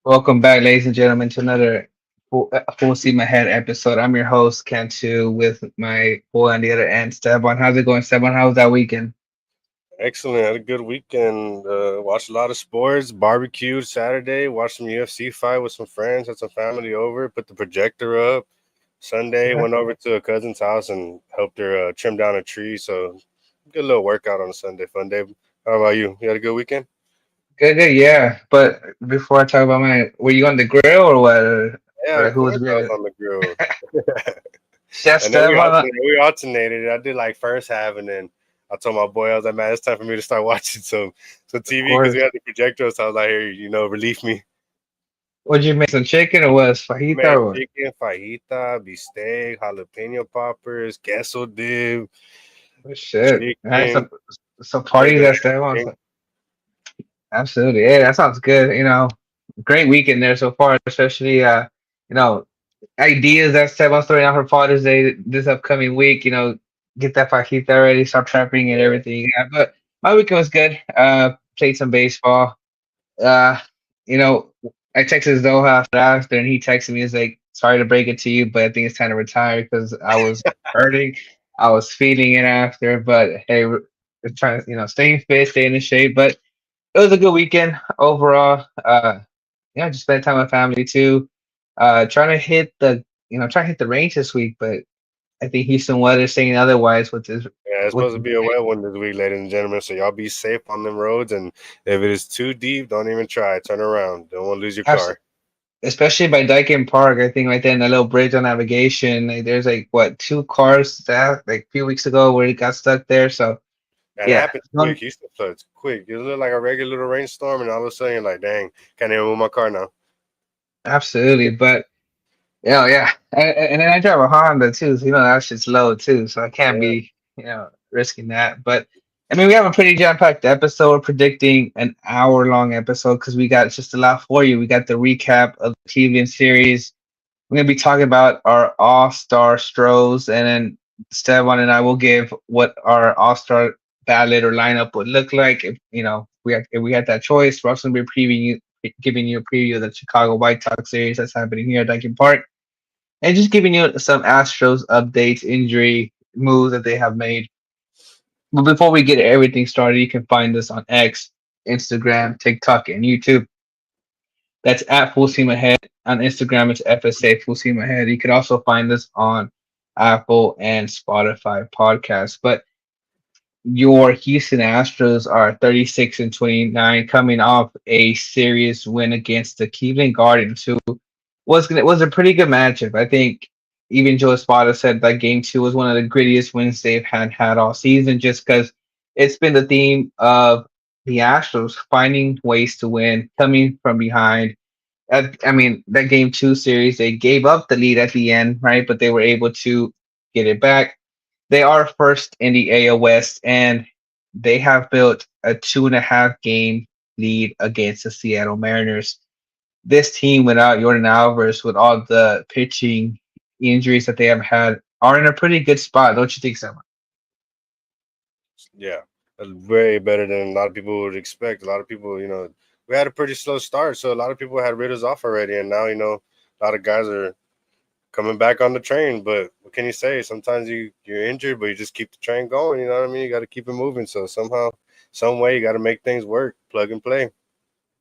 Welcome back, ladies and gentlemen, to another full Steam Ahead episode. I'm your host, Cantu, with my boy on the other end, Steban. How's it going, Steban? How was that weekend? Excellent. Had a good weekend. Watched a lot of sports. Barbecued Saturday. Watched some UFC fight with some friends. Had some family over. Put the projector up. Sunday Okay. went over to a cousin's house and helped her trim down a tree. So good little workout on a Sunday. Fun day. How about you? You had a good weekend? Good, good, yeah. But before I talk about were you on the grill or what? Yeah, Or of who was course I was grilling? on the grill. Chef And then we Steban? alternated. We alternated. I did like first half, and then I told my boy I was like, "Man, it's time for me to start watching some Of TV because we course. had the projector." So I was like, "Here, relieve me." What'd you make? Some chicken or what? Fajita Made or what? chicken, fajita, bistec, jalapeno poppers, queso dip, Oh, shit. That's chicken, some little parties bit of that Steban. everything. Absolutely. Yeah, that sounds good. Great weekend there so far, especially you know, ideas that Steban's throwing out for Father's Day this upcoming week. Get that fajita ready, start prepping and Yeah. everything. Yeah, but my weekend was good. Played some baseball. Uh, you know, I texted Zoha after, and he texted me. He's like, "Sorry to break it to you, but I think it's time to retire because I was hurting. I was feeling it after, but hey, we're trying to staying fit, staying in shape. But it was a good weekend overall. Yeah, just spent time with family too. Trying to hit the range this week, but I think Houston weather saying otherwise with this Yeah, it's with supposed to be a wet one this week, ladies and gentlemen. So y'all be safe on them roads, and if it is too deep, don't even try. Turn around. Don't want to lose your abs- car. especially by Dyken Park. I think right there in the little bridge on navigation, like, there's like what two cars that like a few weeks ago where it got stuck there. So And it yeah, happens quick. no, Houston floods quick. It look like a regular little rainstorm, and all of a sudden you're like, dang, can't even move my car now. absolutely, but. Yeah, and then I drive a Honda too, so that shit's low too, so I can't Yeah. be risking that. But I mean, we have a pretty jam-packed episode. We're predicting an hour-long episode because we got just a lot for you. We got the recap of the Cleveland series. We're gonna be talking about our All-Star Stros, and then Stevan and I will give what our All-Star ballot or lineup would look like if we had that choice. We're also gonna be giving you a preview of the Chicago White Sox series that's happening here at Dyken Park and just giving you some Astros updates, injury moves that they have made. But before we get everything started, you can find us on X, Instagram, TikTok, and YouTube. That's at Full Steam Ahead. On Instagram, it's FSA Full Steam Ahead. You can also find us on Apple and Spotify podcasts. But your Houston Astros are 36 and 29, coming off a serious win against the Cleveland Guardians, who was a pretty good matchup. I think even Joe Espada said that game two was one of the grittiest wins they've had all season, just because it's been the theme of the Astros finding ways to win, coming from behind. I mean, that game two series, they gave up the lead at the end, right? But they were able to get it back. They are first in the AL West, and they have built a 2.5 game lead against the Seattle Mariners. This team, without Jordan Alvarez, with all the pitching injuries that they have had, are in a pretty good spot, don't you think, Sam? Yeah, way better than a lot of people would expect. A lot of people, we had a pretty slow start, so a lot of people had rid us off already, and now a lot of guys are coming back on the train. But what can you say? Sometimes you're injured, but you just keep the train going. You know what I mean? You got to keep it moving. So somehow, some way, you got to make things work. Plug and play.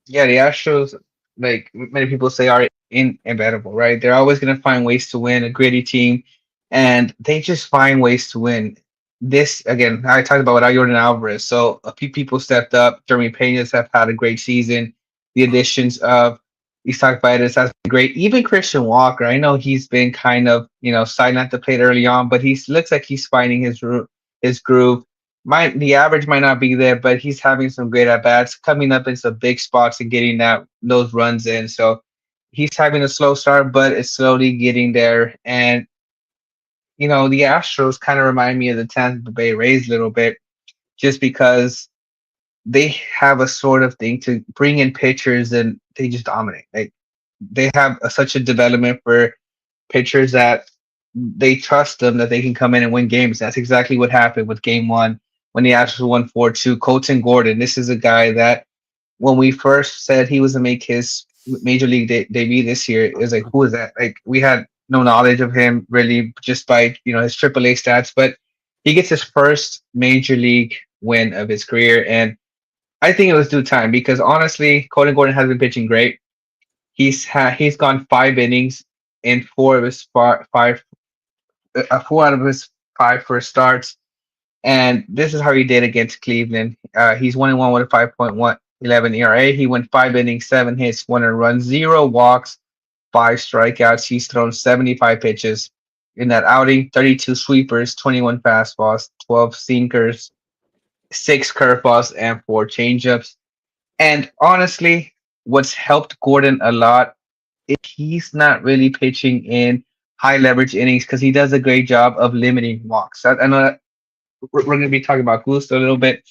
Yeah, the Astros, like many people say, are inevitable, right? They're always going to find ways to win, a gritty team, and they just find ways to win. This, again, I talked about without Jordan Alvarez. So a few people stepped up. Jeremy Pena's have had a great season. The additions of Isaac Baez has been great. Even Christian Walker, I know he's been kind of, silent at the plate early on, but he looks like he's finding his groove. The average might not be there, but he's having some great at bats, coming up in some big spots and getting those runs in. So he's having a slow start, but it's slowly getting there. And the Astros kind of remind me of the Tampa Bay Rays a little bit, just because they have a sort of thing to bring in pitchers and they just dominate. Like they have such a development for pitchers that they trust them that they can come in and win games. That's exactly what happened with game one when the Astros won 4-2. Colton Gordon, this is a guy that when we first said he was to make his major league debut this year. It was like, who is that? Like we had no knowledge of him really, just by his AAA stats, but he gets his first major league win of his career, and I think it was due time because honestly, Colin Gordon has been pitching great. He's gone 5 innings in four out of his five first starts, and this is how he did against Cleveland. He's 1-1 with a 5.11 ERA. He went 5 innings, 7 hits, 1 run, 0 walks, 5 strikeouts. He's thrown 75 pitches in that outing, 32 sweepers, 21 fastballs, 12 sinkers, 6 curveballs, and 4 changeups. And honestly, what's helped Gordon a lot is he's not really pitching in high leverage innings because he does a great job of limiting walks. I know that we're going to be talking about Gusto a little bit,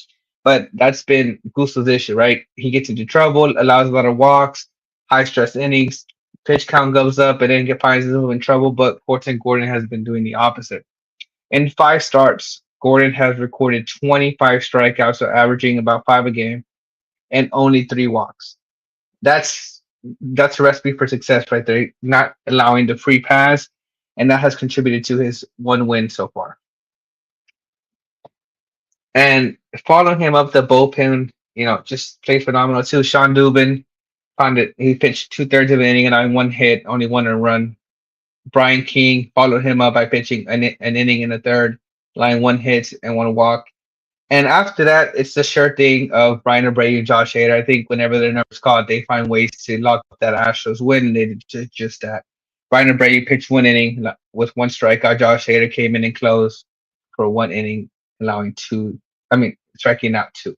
but that's been Gusto's issue, right? He gets into trouble, allows a lot of walks, high stress innings, pitch count goes up, and then finds himself in trouble. But Corton Gordon has been doing the opposite. In 5 starts, Gordon has recorded 25 strikeouts, so averaging about 5 a game, and only 3 walks. That's a recipe for success right there. Not allowing the free pass, and that has contributed to his 1 win so far. And following him up the bullpen, just played phenomenal too. Sean Dubin found it. He pitched 2/3 of an inning and on 1 hit, only 1 run. Brian King followed him up by pitching an inning in the third, allowing 1 hit and 1 walk. And after that, it's the sure thing of Brian Abreu and Josh Hader. I think whenever their numbers called, they find ways to lock up that Astros win, and they did just that. Brian Abreu pitched 1 inning with 1 strikeout. Josh Hader came in and closed for 1 inning, allowing two. I mean, striking out two.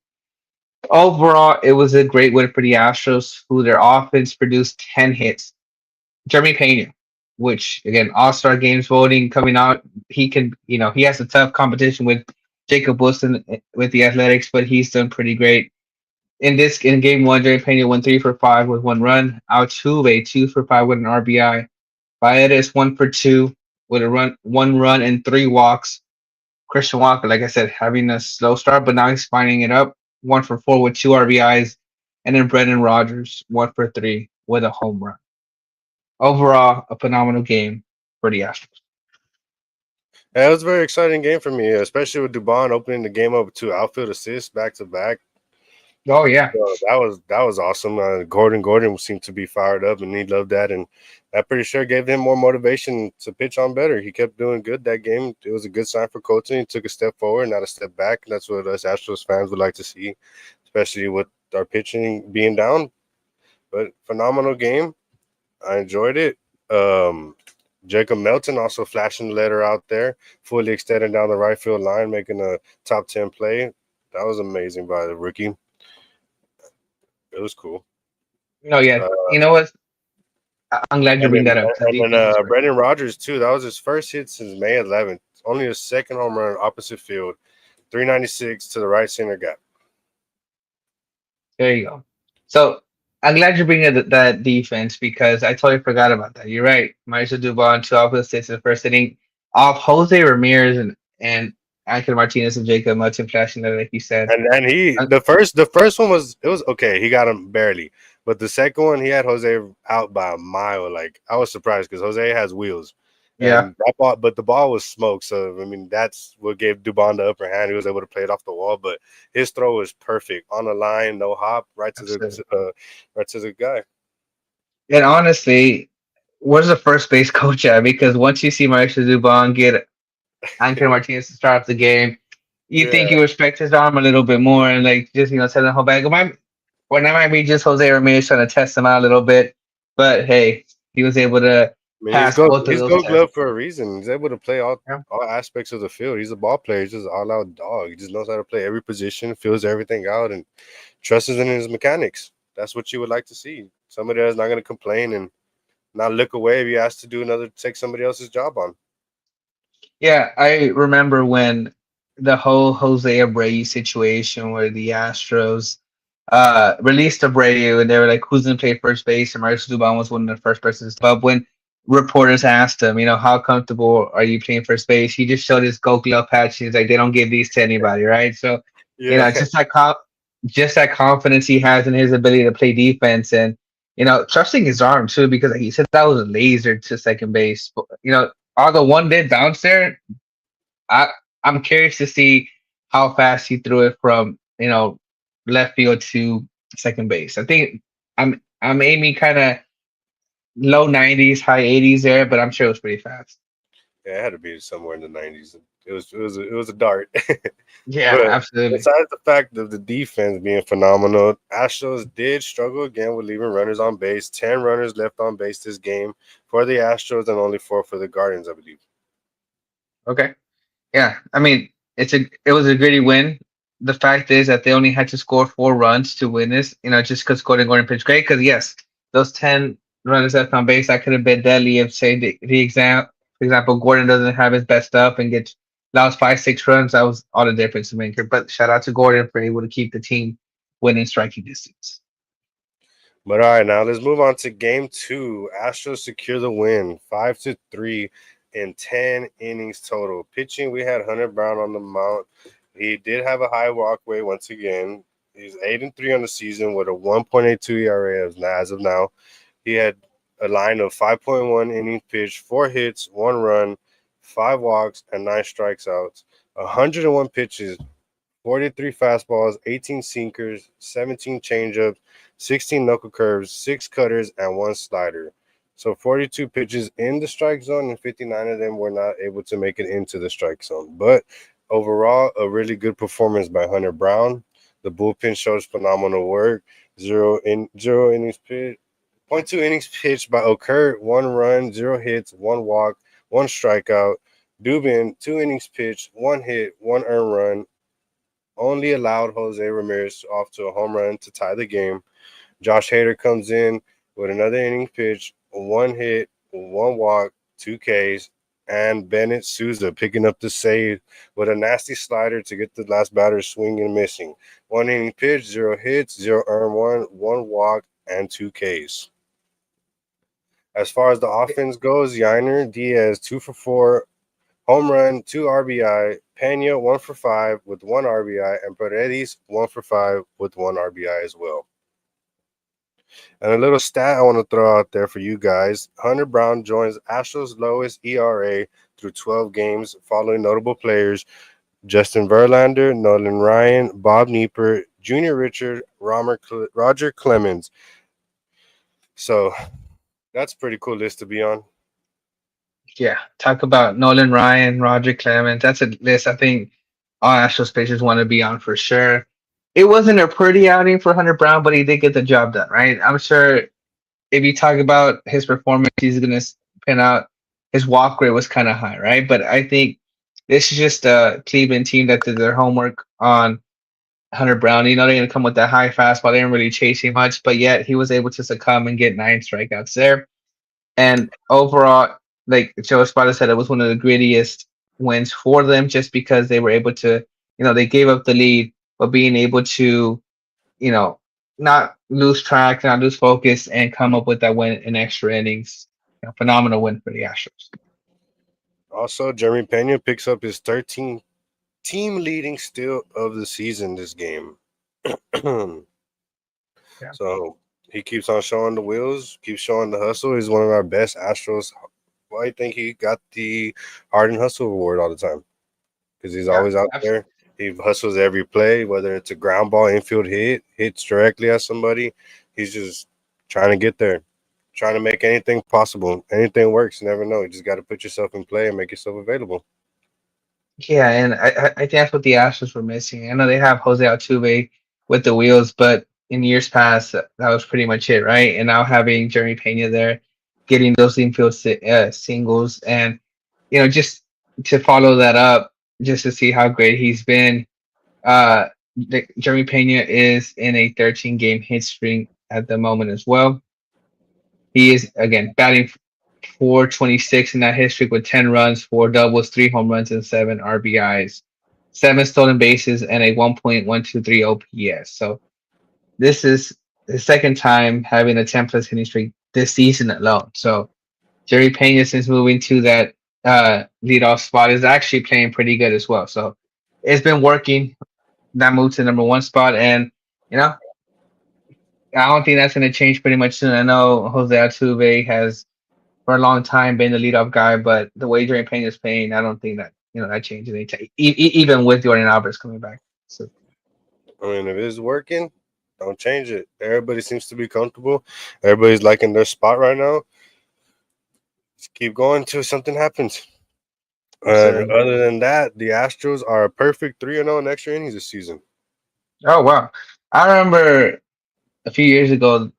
Overall, it was a great win for the Astros, who their offense produced 10 hits. Jeremy Pena, which again, All Star Games voting coming out, he can, he has a tough competition with Jacob Wilson with the Athletics, but he's done pretty great. In game one, Jeremy Pena went 3 for 5 with 1 run. Altuve 2 for 5 with an RBI. Paredes 1 for 2 with a 1 run and 3 walks. Christian Walker, like I said, having a slow start, but now he's finding it up. 1 for 4 with 2 RBIs, and then Brendan Rodgers 1 for 3 with a home run. Overall, a phenomenal game for the Astros. Yeah, it was a very exciting game for me, especially with Dubon opening the game up with 2 outfield assists back to back. Oh yeah, So that was awesome. Gordon seemed to be fired up, and he loved that. And I'm pretty sure gave him more motivation to pitch on better. He kept doing good that game. It was a good sign for Colton. He took a step forward, not a step back. That's what us Astros fans would like to see, especially with our pitching being down. But phenomenal game. I enjoyed it. Jacob Melton also flashing the letter out there, fully extended down the right field line, making a top 10 play. That was amazing by the rookie. It was cool. no, yeah. Uh, You know what? I'm glad you and bring then that up because and then defense is great. Brendan Rodgers too. That was his first hit since May 11th. Only his second home run opposite field, 396 to the right center gap. There you go. So I'm glad you bring up that defense because I totally forgot about that. You're right. Mauricio Dubon, 2 outfield in the first inning off Jose Ramirez and Angel Martinez and Jacob Martin flashing that, like you said. And then Uh, the first one was okay. He got him barely, but the second one he had Jose out by a mile. Like I was surprised because Jose has wheels, yeah, and but the ball was smoke. So I mean that's what gave Dubon the upper hand. He was able to play it off the wall, but his throw was perfect on the line, no hop, absolutely. right to the guy. And honestly, where's the first base coach at? Because once you see Mauricio Dubon get Angel Martinez to start off the game, you think Yeah, you respect his arm a little bit more and like just tell him how bad. Or that might be just Jose Ramirez trying to test him out a little bit. But hey, he was able to I mean pass both of he's those Gold tests. Glove for a reason. He's able to play Yeah. all aspects of the field. He's a ball player. He's just an all out dog. He just knows how to play every position, fills everything out, and trusts in his mechanics. That's what you would like to see. Somebody that's not going to complain and not look away if you asked to do another take somebody else's job on. Yeah, I remember when the whole Jose Abreu situation where the Astros released Abreu and they were like, who's going to play first base? And Mauricio Dubon was one of the first persons to step up. When reporters asked him, how comfortable are you playing first base? He just showed his gold glove patch. He's like, they don't give these to anybody, right? So, Yeah, just that confidence he has in his ability to play defense. And trusting his arm too, because he said that was a laser to second base. But, although one did bounce there, I I'm curious to see how fast he threw it from left field to second base. I think I'm aiming kind of low 90s, high 80s there, but I'm sure it was pretty fast. Yeah, it had to be somewhere in the 90s. It was a dart. Yeah, But absolutely. besides the fact of the defense being phenomenal, Astros did struggle again with leaving runners on base. 10 runners left on base this game for the Astros and only four for the Guardians, I believe. Okay. Yeah, I mean, it was a gritty win. The fact is that they only had to score 4 runs to win this. Just because Gordon pitched great. Because yes, those 10 runners left on base that could have been deadly if say for example, Gordon doesn't have his best stuff and gets lost 5 6 runs. That was all the difference maker. But shout out to Gordon for able to keep the team within striking distance. But all right, now let's move on to game two. Astros secure the win 5-3 in 10 innings total. Pitching, we had Hunter Brown on the mound. He did have a high walkway once again. He's 8-3 on the season with a 1.82 ERA as of now. He had a line of 5.1 innings pitched, 4 hits, 1 run, 5 walks, and 9 strikeouts. 101 pitches, 43 fastballs, 18 sinkers, 17 changeups, 16 knuckle curves, 6 cutters, and 1 slider. So 42 pitches in the strike zone, and 59 of them were not able to make it into the strike zone. But overall, a really good performance by Hunter Brown. The bullpen shows phenomenal work. Zero innings pitched, point 0.2 innings pitched by Okur, 1 run, 0 hits, 1 walk, 1 strikeout. Dubin, 2 innings pitched, 1 hit, 1 earned run, only allowed Jose Ramirez off to a home run to tie the game. Josh Hader comes in with another inning pitch, 1 hit, 1 walk, 2 Ks, and Bennett Souza picking up the save with a nasty slider to get the last batter swinging and missing. 1 inning pitch, 0 hits, 0 earned run, 1 walk, and 2 Ks. As far as the offense goes, Yiner Diaz 2 for 4, home run, 2 RBI. Pena 1 for 5 with 1 RBI, and Paredes 1 for 5 with 1 RBI as well. And a little stat I want to throw out there for you guys: Hunter Brown joins Astros' lowest ERA through 12 games, following notable players Justin Verlander, Nolan Ryan, Bob Nieper, Junior Richard, Roger Clemens. So that's a pretty cool list to be on. Yeah, talk about Nolan Ryan, Roger Clemens. That's a list I think all Astros pitchers want to be on for sure. It wasn't a pretty outing for Hunter Brown, but he did get the job done, right? I'm sure if you talk about his performance, he's going to pin out his walk rate was kind of high, right? But I think this is just a Cleveland team that did their homework on Hunter Brown. They're going to come with that high fastball. They didn't really chase him much, but yet he was able to succumb and get 9 strikeouts there. And overall, like Joe Espada said, it was one of the grittiest wins for them just because they were able to, they gave up the lead, but being able to, you know, not lose track, not lose focus, and come up with that win in extra innings. Phenomenal win for the Astros. Also, Jeremy Pena picks up his 13th team leading steal of the season this game. Yeah. So he keeps on showing the wheels, keeps showing the hustle. He's one of our best Astros. Well, I think he got the Hard and Hustle award all the time because he's Yeah. always out there. He hustles every play, whether it's a ground ball, infield hit, hits directly at somebody. He's just trying to get there, trying to make anything possible. Anything works. You never know. You just got to put yourself in play and make yourself available. Yeah, and I think that's what the Astros were missing. I know they have Jose Altuve with the wheels, but in years past, that was pretty much it, right? And now having Jeremy Pena there, getting those infield singles, and just to follow that up, just to see how great he's been. Uh, Jeremy Pena is in a 13 game hit streak at the moment as well. He is again batting 426 in that hit streak with 10 runs, 4 doubles, 3 home runs, and 7 RBIs, 7 stolen bases, and a 1.123 OPS. So this is the second time having a 10 plus hitting streak this season alone. So Jerry Pena, since moving to that leadoff spot, is actually playing pretty good as well. So it's been working. That move to number 1 spot, and you know I don't think that's going to change pretty much soon. I know Jose Altuve has for a long time been the leadoff guy, but the way Jordan Payne is playing, I don't think that that changes anytime. Even with Jordan Alvarez coming back. So I mean, if it's working, don't change it. Everybody seems to be comfortable. Everybody's liking their spot right now. Just keep going till something happens. And sir. other than that, the Astros are a perfect 3-0 in extra innings this season. Oh wow. I remember a few years ago,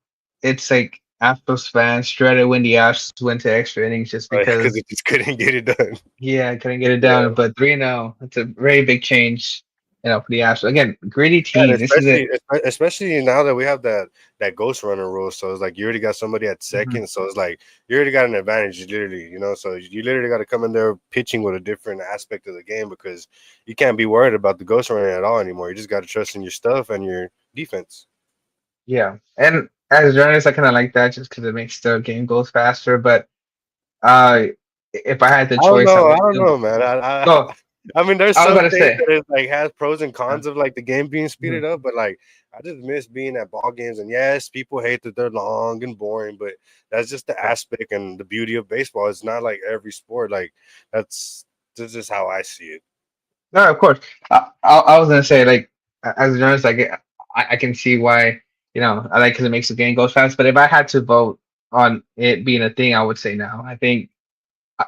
it's like Astros fans dreaded when the Astros went to extra innings just Because because they just couldn't get it done. yeah, I couldn't get it Yeah. down. But 3-0, it's a very big change, for the Astros. Again, gritty Yeah, and team. This is it. especially now that we have that ghost runner rule, so it's like you already got somebody at Mhm. second, so it's like you already got an advantage, literally, So you literally got to come in there pitching with a different aspect of the game because you can't be worried about the ghost runner at all anymore. You just got to trust in your stuff and your defense. Yeah. And as a journalist, I kind of like that just because it makes the game goes faster. But if I had the choice, I I would don't still know, man. go. I mean, there's I was some about to things say. that is like has pros and uh, cons of like the game being mhm. speeded up, but like I just miss being at ball games. And yes, people hate that they're long and boring, but that's just the aspect and the beauty of baseball. It's not like every sport. Like that's this is how I see it. No, of course. I was gonna say like as a journalist, like I can see why I like because it makes the game go fast. But if I had to vote on it being a thing, I would say no. I think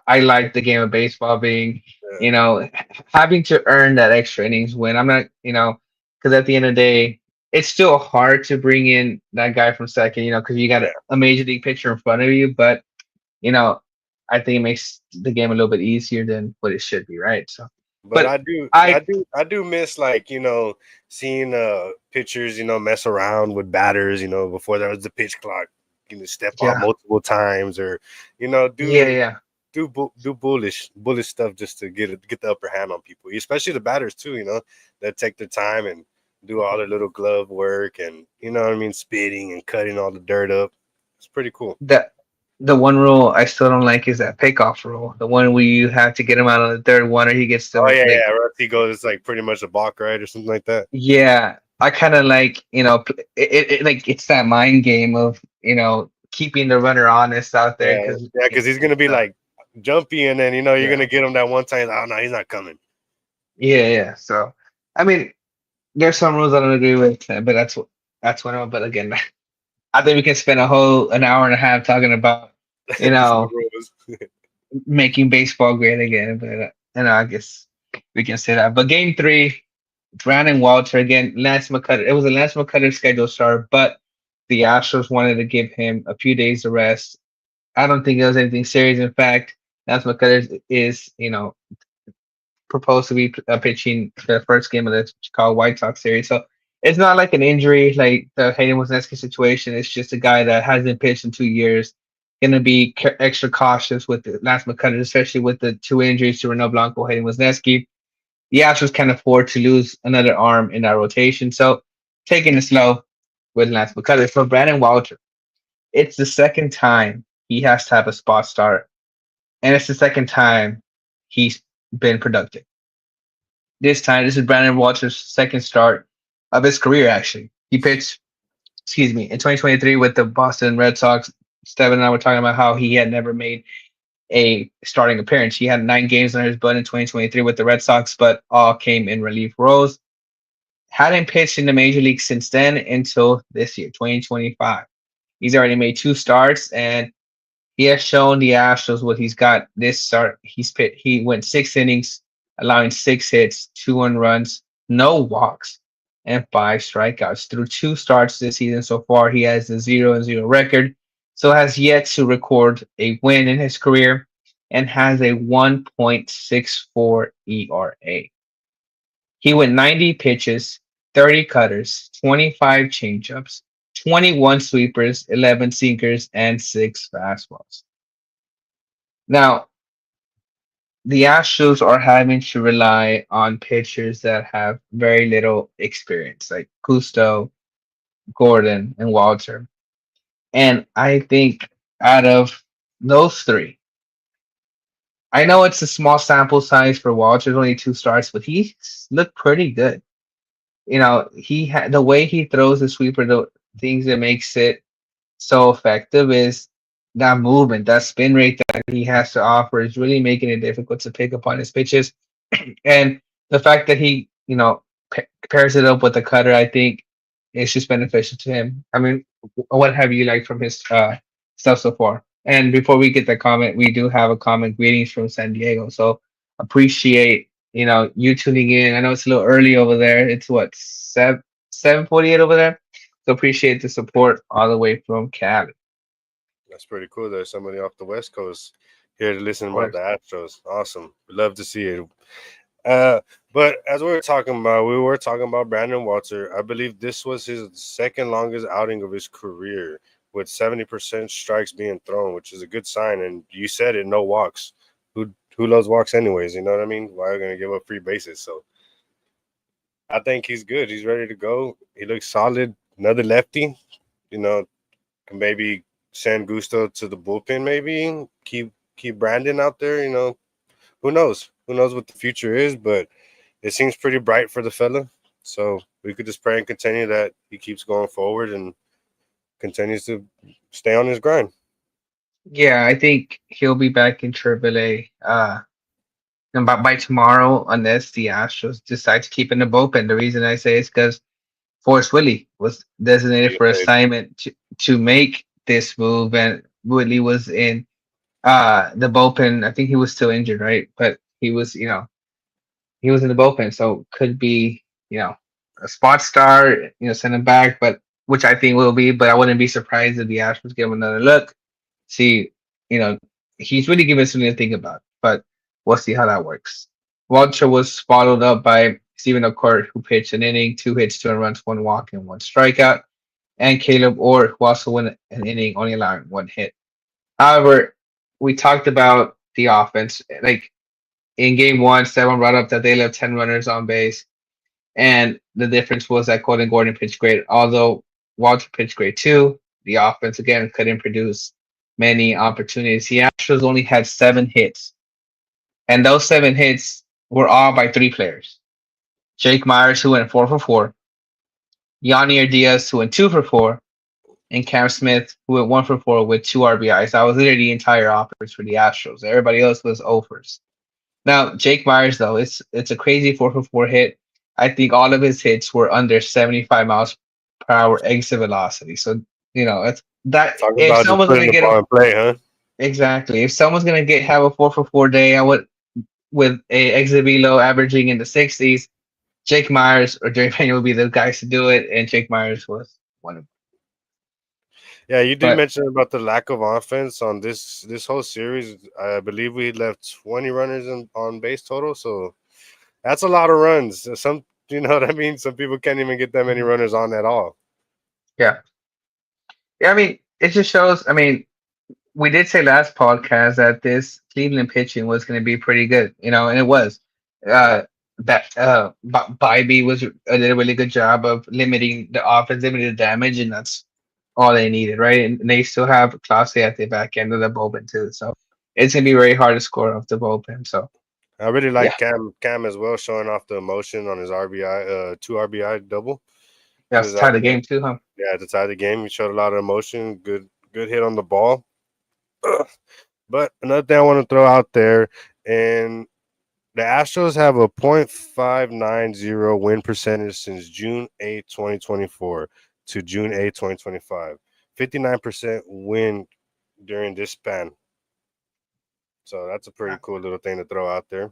I like the game of baseball being Yeah, you know having to earn that extra innings win. I'm not because at the end of the day, it's still hard to bring in that guy from second. Because you got yeah. a major league pitcher in front of you, but you know I think it makes the game a little bit easier than what it should be, right? So, But but. I I do miss like seeing pitchers mess around with batters before there was the pitch clock, step on Yeah, multiple times or you know yeah, do yeah. do bullish stuff just to get the upper hand on people, especially the batters too. That take their time and do all their little glove work and what I mean, spitting and cutting all the dirt up. It's pretty cool. The the one rule I still don't like is that pickoff rule. The one where you have to get him out on the third one, or he gets to Oh make yeah, like yeah. Rusty goes it's like pretty much a balk right or something like that. yeah. I kind of like like it's that mind game of keeping the runner honest out there Yeah, because yeah, because he's gonna be like jumpy, and then you're yeah, gonna get him that one time. Oh no, he's not coming. yeah. So I mean, there's some rules I don't agree with, but that's one of them. But again, I think we can spend an hour and a half talking about you Just the know rules. making baseball great again. But I guess we can say that. But game three, Brown and Walter again. Lance McCullers. It was a Lance McCullers scheduled start, but the Astros wanted to give him a few days of rest. I don't think it was anything serious. In fact, Lance McCullers is proposed to be pitching the first game of the Chicago White Sox series. So it's not like an injury like the Hayden Wesneski situation. It's just a guy that hasn't pitched in 2 years. Going to be extra cautious with the Lance McCullers, especially with the two injuries to Renault Blanco, Hayden Wesneski. The Astros can't afford to lose another arm in that rotation. So taking it slow with Lance McCullers. For Brandon Walter, it's the second time he has to have a spot start, and it's the second time he's been productive. This is Brandon Walter's second start of his career, actually. He pitched, excuse me, in 2023 with the Boston Red Sox. Steven and I were talking about how he had never made a starting appearance. He had 9 games under his belt in 2023 with the Red Sox, but all came in relief roles. Hadn't pitched in the major league since then until this year, 2025. He's already made 2 starts, and he has shown the Astros what he's got this start. He went 6 innings, allowing 6 hits, 2 runs, no walks, and 5 strikeouts. Through 2 starts this season so far, he has a 0-0 record, so has yet to record a win in his career and has a 1.64 ERA. He went 90 pitches, 30 cutters, 25 changeups, 21 sweepers, 11 sinkers, and 6 fastballs. Now, the Astros are having to rely on pitchers that have very little experience, like Cousteau, Gordon, and Walter. And I think out of those three, I know it's a small sample size for Walter, only 2 starts, but he looked pretty good. He had the way he throws the sweeper. things that makes it so effective is that movement, that spin rate that he has to offer is really making it difficult to pick up on his pitches. And the fact that he, pairs it up with the cutter, I think it's just beneficial to him. I mean, what have you liked from his stuff so far? And before we get the comment, we do have a comment. Greetings from San Diego. So appreciate you tuning in. I know it's a little early over there. It's what 7:48 over there. So appreciate the support all the way from Cali. Of That's pretty cool. There's somebody off the West Coast here to listen about the course. Astros. Awesome. We love to see it. Uh, but as we were talking about Brandon Walter. I believe this was his second longest outing of his career, with 70% strikes being thrown, which is a good sign. And you said it, no walks. Who loves walks anyways? You know what I mean? Why are we gonna give up free bases? So I think he's good. He's ready to go. He looks solid. Another lefty. You know, can maybe send Gusto to the bullpen. Maybe keep Brandon out there. You know, who knows? Who knows what the future is? But it seems pretty bright for the fella. So we could just pray and continue that he keeps going forward and continues to stay on his grind. Yeah, I think he'll be back in AAA and by tomorrow, unless the Astros decide to keep in the bullpen. The reason I say is because Forrest Willie was designated for DFA. assignment to make this move, and Willie was in the bullpen. I think he was still injured, right? But he was in the bullpen, so could be a spot start, send him back, but which I think will be. But I wouldn't be surprised if the Astros give him another look. See, you know, he's really given us something to think about, but we'll see how that works. Walter was followed up by Stephen O'Court, who pitched an inning, 2 hits, 2 runs, 1 walk, and 1 strikeout, and Caleb Orr, who also won an inning, only allowing 1 hit. However, we talked about the offense. Like in game one, Seven brought up that they left 10 runners on base, and the difference was that Colin Gordon pitched great. Although Walter pitched great too, the offense again couldn't produce many opportunities. The Astros only had 7 hits, and those 7 hits were all by 3 players. Jake Myers, who went 4 for 4, Yanier Diaz, who went 2 for 4, and Cam Smith, who went 1 for 4 with 2 RBIs. That was literally the entire offense for the Astros. Everybody else was overs. Now, Jake Myers, though, it's a crazy 4 for 4 hit. I think all of his hits were under 75 miles per hour exit velocity. So, it's that Talk if about just someone's putting gonna the get ball a in play, huh? exactly, if someone's gonna get have a 4 for 4 day, I would with a exit velo averaging in the 60s, Jake Myers or Jerry Pena would be the guys to do it, and Jake Myers was one of them. Yeah, you did But mention about the lack of offense on this whole series. I believe we left 20 runners on base total, so that's a lot of runs. Some, you know what I mean. Some people can't even get that many mhm, runners on at all. yeah, yeah. I mean, it just shows. I mean, we did say last podcast that this Cleveland pitching was going to be pretty good, and it was. Yeah. Uh, that Bybee did a really good job of limiting the offense, limiting the damage, and that's all they needed, right? And they still have Clase at the back end of the bullpen too, so it's gonna be very hard to score off the bullpen. So I really yeah, like Cam as well, showing off the emotion on his RBI, two RBI double. He that's was tie out the there, game too, huh? yeah, to tie the game. He showed a lot of emotion. Good hit on the ball. But another thing I want to throw out there, and the Astros have a .590 win percentage since June 8, 2024 to June 8, 2025. 59% win during this span. So that's a pretty cool little thing to throw out there.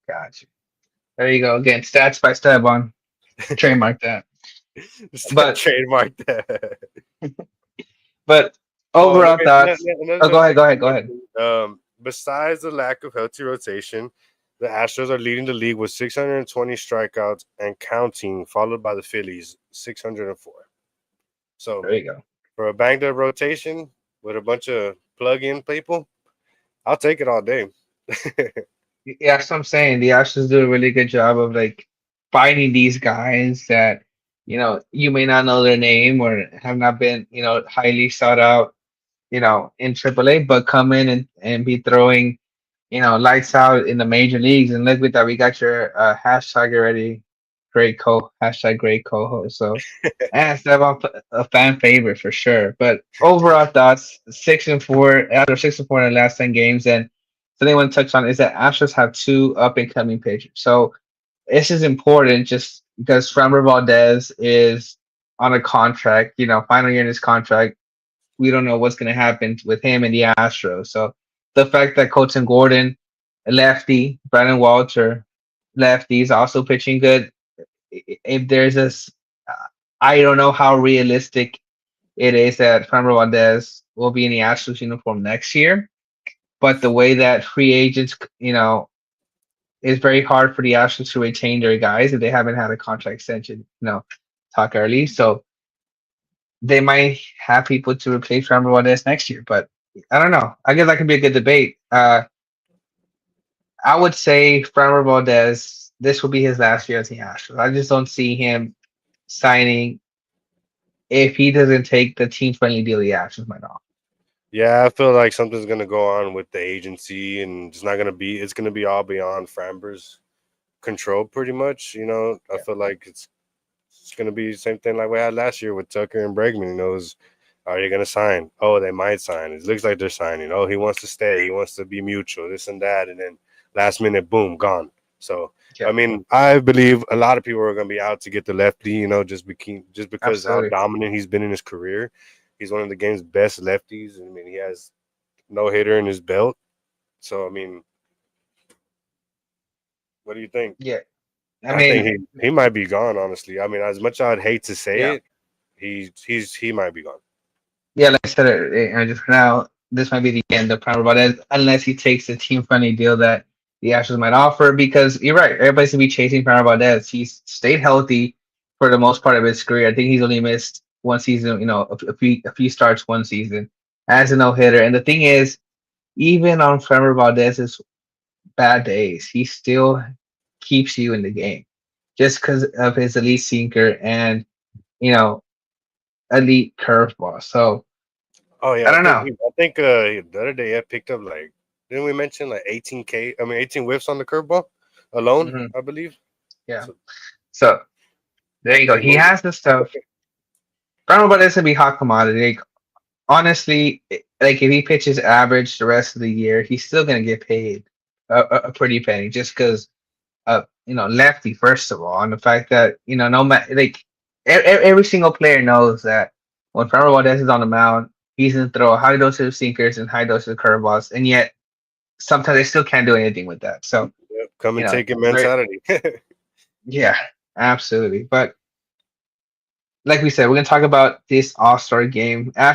Gotcha. There you go again. Stats by Steban. Trademark that. Just But trademark that. but Oh, let overall me thoughts. another Oh, go little ahead. thing Go to ahead. Go ahead. mention. Besides the lack of healthy rotation, the Astros are leading the league with 620 strikeouts and counting, followed by the Phillies 604. So There you go. for a banged up rotation with a bunch of plug-in people, I'll take it all day. Yeah, that's what I'm saying. The Astros do a really good job of like finding these guys that you may not know their name or have not been highly sought out in AAA, but come in and be throwing lights out in the major leagues. And look with that, we got your hashtag already. great great co-host. So, and Stefan, a fan favorite for sure. But overall thoughts: 6-4 after 6-4 in the last 10 games, and something I want to touch on is that Astros have two up and coming pitchers. So this is important just because Framber Valdez is on a contract. Final year in his contract. We don't know what's going to happen with him and the Astros. So the fact that Colton Gordon, a lefty, Brandon Walter, lefty, is also pitching good. If there's this, I don't know how realistic it is that Framber Valdez will be in the Astros uniform next year. But the way that free agents, it's very hard for the Astros to retain their guys if they haven't had a contract extension, talk early. So they might have people to replace Framber Valdez next year, but I don't know. I guess that could be a good debate. I would say Framber Valdez, this will be his last year as the Astros. I just don't see him signing if he doesn't take the team friendly deal the Astros might offer. Yeah, I feel like something's gonna go on with the agency, and it's not gonna be. It's gonna be all beyond Framber's control, pretty much. I Yeah. feel like it's gonna be the same thing like we had last year with Tucker and Bregman. Are they gonna sign? Oh, they might sign. It looks like they're signing. Oh, he wants to stay. He wants to be mutual. This and that, and then last minute, boom, gone. So Yeah, I mean, I believe a lot of people are gonna be out to get the lefty. Just because how absolutely. dominant he's been in his career. He's one of the game's best lefties. I mean, he has no hitter in his belt. So I mean, what do you think? Yeah. I I think mean, he might be gone. Honestly, I mean, as much as I'd hate to say yeah. it, he might be gone. Yeah, like I said, just for now, this might be the end of Prime Valdez unless he takes the team friendly deal that the Astros might offer. Because you're right, everybody's gonna be chasing Prime Valdez. He's stayed healthy for the most part of his career. I think he's only missed one season, a few starts one season as a no hitter. And the thing is, even on Framber Valdez's bad days, he still keeps you in the game just because of his elite sinker and you know elite curveball. So Oh I yeah, don't know. I think the other day I picked up like didn't we mention like 18K? I mean 18 whiffs on the curveball alone, Mhm. I believe. Yeah. So So there you go. hey, He what? has the stuff. Brown Robert is gonna be hot commodity. Like, honestly, like if he pitches average the rest of the year, he's still gonna get paid a pretty penny just because lefty first of all, and the fact that no matter like every single player knows that when Framber Valdez is on the mound, he's gonna throw high doses of sinkers and high doses of curveballs, and yet sometimes they still can't do anything with that. So Yep, come and take it very mentality. yeah, absolutely. But like we said, we're gonna talk about this All Star game. All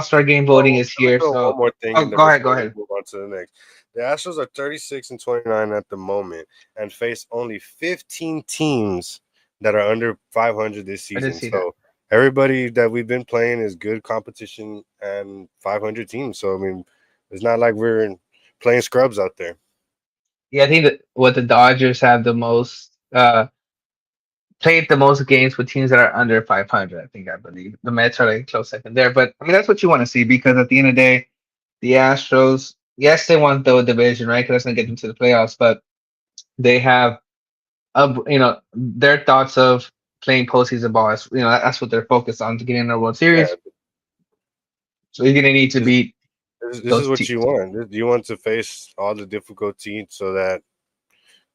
Star game voting Oh, is let me here. throw one So more thing oh, in there go ahead, go before we ahead. move on to the next. The Astros are 36 and 29 at the moment and face only 15 teams that are under 500 this I did season. see that. So everybody that we've been playing is good competition and 500 teams. So I mean, it's not like we're playing scrubs out there. Yeah, I think that what the Dodgers have the most played the most games with teams that are under 500. I believe the Mets are like close second there. But I mean that's what you want to see because at the end of the day, the Astros, yes, they want the division, right? Because that's gonna get them to the playoffs. But they have their thoughts of playing postseason ball. That's what they're focused on to get in the World Series. Yeah, So you're gonna need to this, beat this is those what you teams. want. You want to face all the difficult teams so that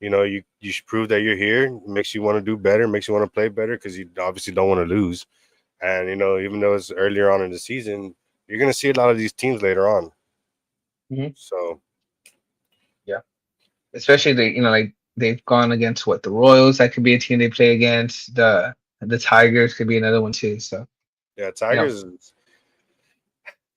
you should prove that you're here. It makes you want to do better, makes you want to play better because you obviously don't want to lose. And even though it's earlier on in the season, you're gonna see a lot of these teams later on. Hmm. So Yeah, especially like they've gone against what the Royals. That could be a team they play against. The Tigers could be another one too. So yeah, you know,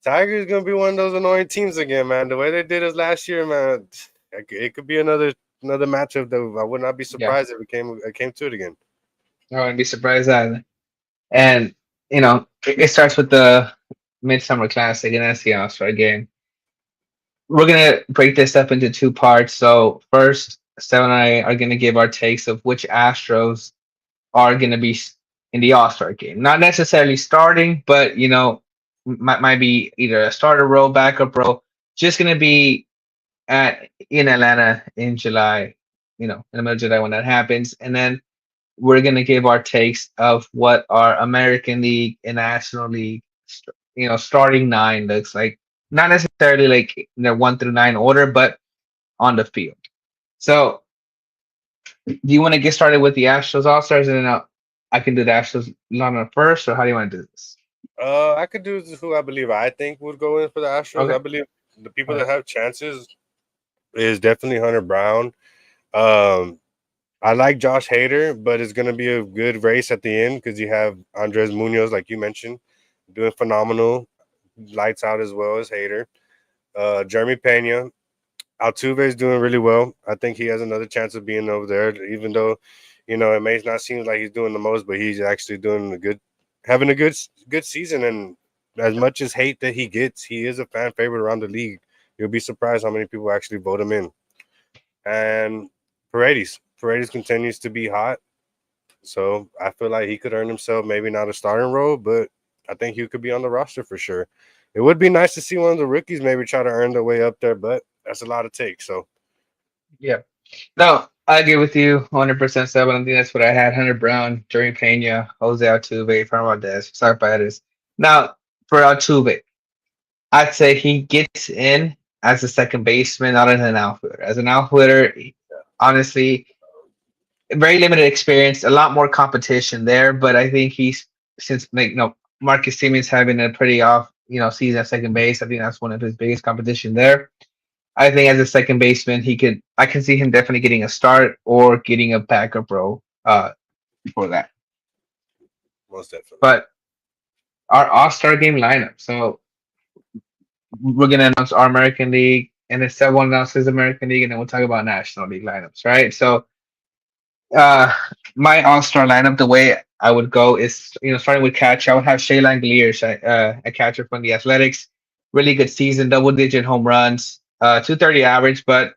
Tigers gonna be one of those annoying teams again, man. The way they did us last year, man, it could be another matchup that I would not be yeah, surprised if it came to it again. I wouldn't be surprised either. And it starts with the Midsummer Classic, and that's the All-Star game. We're gonna break this up into two parts. So first, Steph and I are gonna give our takes of which Astros are going to be in the All Star game. Not necessarily starting, but might be either a starter role, backup role. Just going to be in Atlanta in July. In the middle of July when that happens, and then we're gonna give our takes of what our American League and National League, starting nine looks like. Not necessarily like in the 1 through 9 order, but on the field. So, do you want to get started with the Astros All Stars, and then I can do the Astros lineup first, or how do you want to do this? I could do who I believe I think would go in for the Astros. I Okay. believe the people Okay. that have chances is definitely Hunter Brown. Um, I like Josh Hader, but it's going to be a good race at the end because you have Andres Munoz, like you mentioned, doing phenomenal, lights out as well as Hader. Jeremy Pena, Altuve is doing really well. I think he has another chance of being over there, even though, it may not seem like he's doing the most, but he's actually doing having a good season. And as much as hate that he gets, he is a fan favorite around the league. You'll be surprised how many people actually vote him in. And Paredes continues to be hot. So I feel like he could earn himself maybe not a starting role, but I think he could be on the roster for sure. It would be nice to see one of the rookies maybe try to earn their way up there, but that's a lot of take. So Yeah. No, I agree with you 100%, Seb. I don't think that's what I had. Hunter Brown, Jerry Pena, Jose Altuve, Fran Valdez, sorry about this. Now, for Altuve, I'd say he gets in as a second baseman, not as an outfielder. As an outfielder, honestly, very limited experience, a lot more competition there. But I think he's since like Marcus Simeon's having a pretty off season at second base. I think that's one of his biggest competition there. I think as a second baseman, I can see him definitely getting a start or getting a backup role for that. most definitely. But our All Star game lineup. So we're gonna announce our American League, and then Seb will announce his American League, and then we'll talk about National League lineups, right? So uh, my All Star lineup, the way I would go is starting with catcher. I would have Shea Langeliers, a catcher from the Athletics. Really good season, double digit home runs, 230 average, but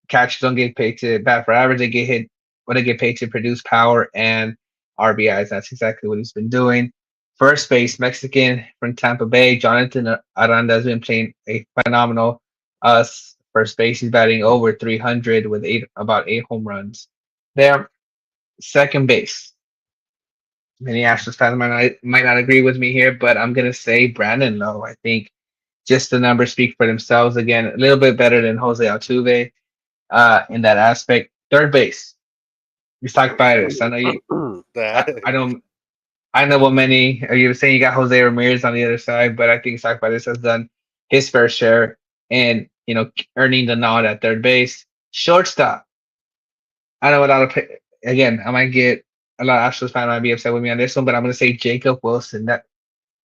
catchers don't get paid to bat for average. They get hit when they get paid to produce power and RBIs. That's exactly what he's been doing. First base, Mexican from Tampa Bay, Jonathan Aranda has been playing a phenomenal first base. He's batting over 300 with about 8 home runs. There, second base. Many Astros fans might not agree with me here, but I'm gonna say Brandon Lowe. I think just the numbers speak for themselves. Again, a little bit better than Jose Altuve in that aspect. Third base, you talk Pirates. I know you. I don't. I know what many are you saying. You got Jose Ramirez on the other side, but I think Stock Pirates has done his fair share and earning the nod at third base. Shortstop. I know a lot of again. I might get a lot of Astros fans might be upset with me on this one, but I'm gonna say Jacob Wilson. That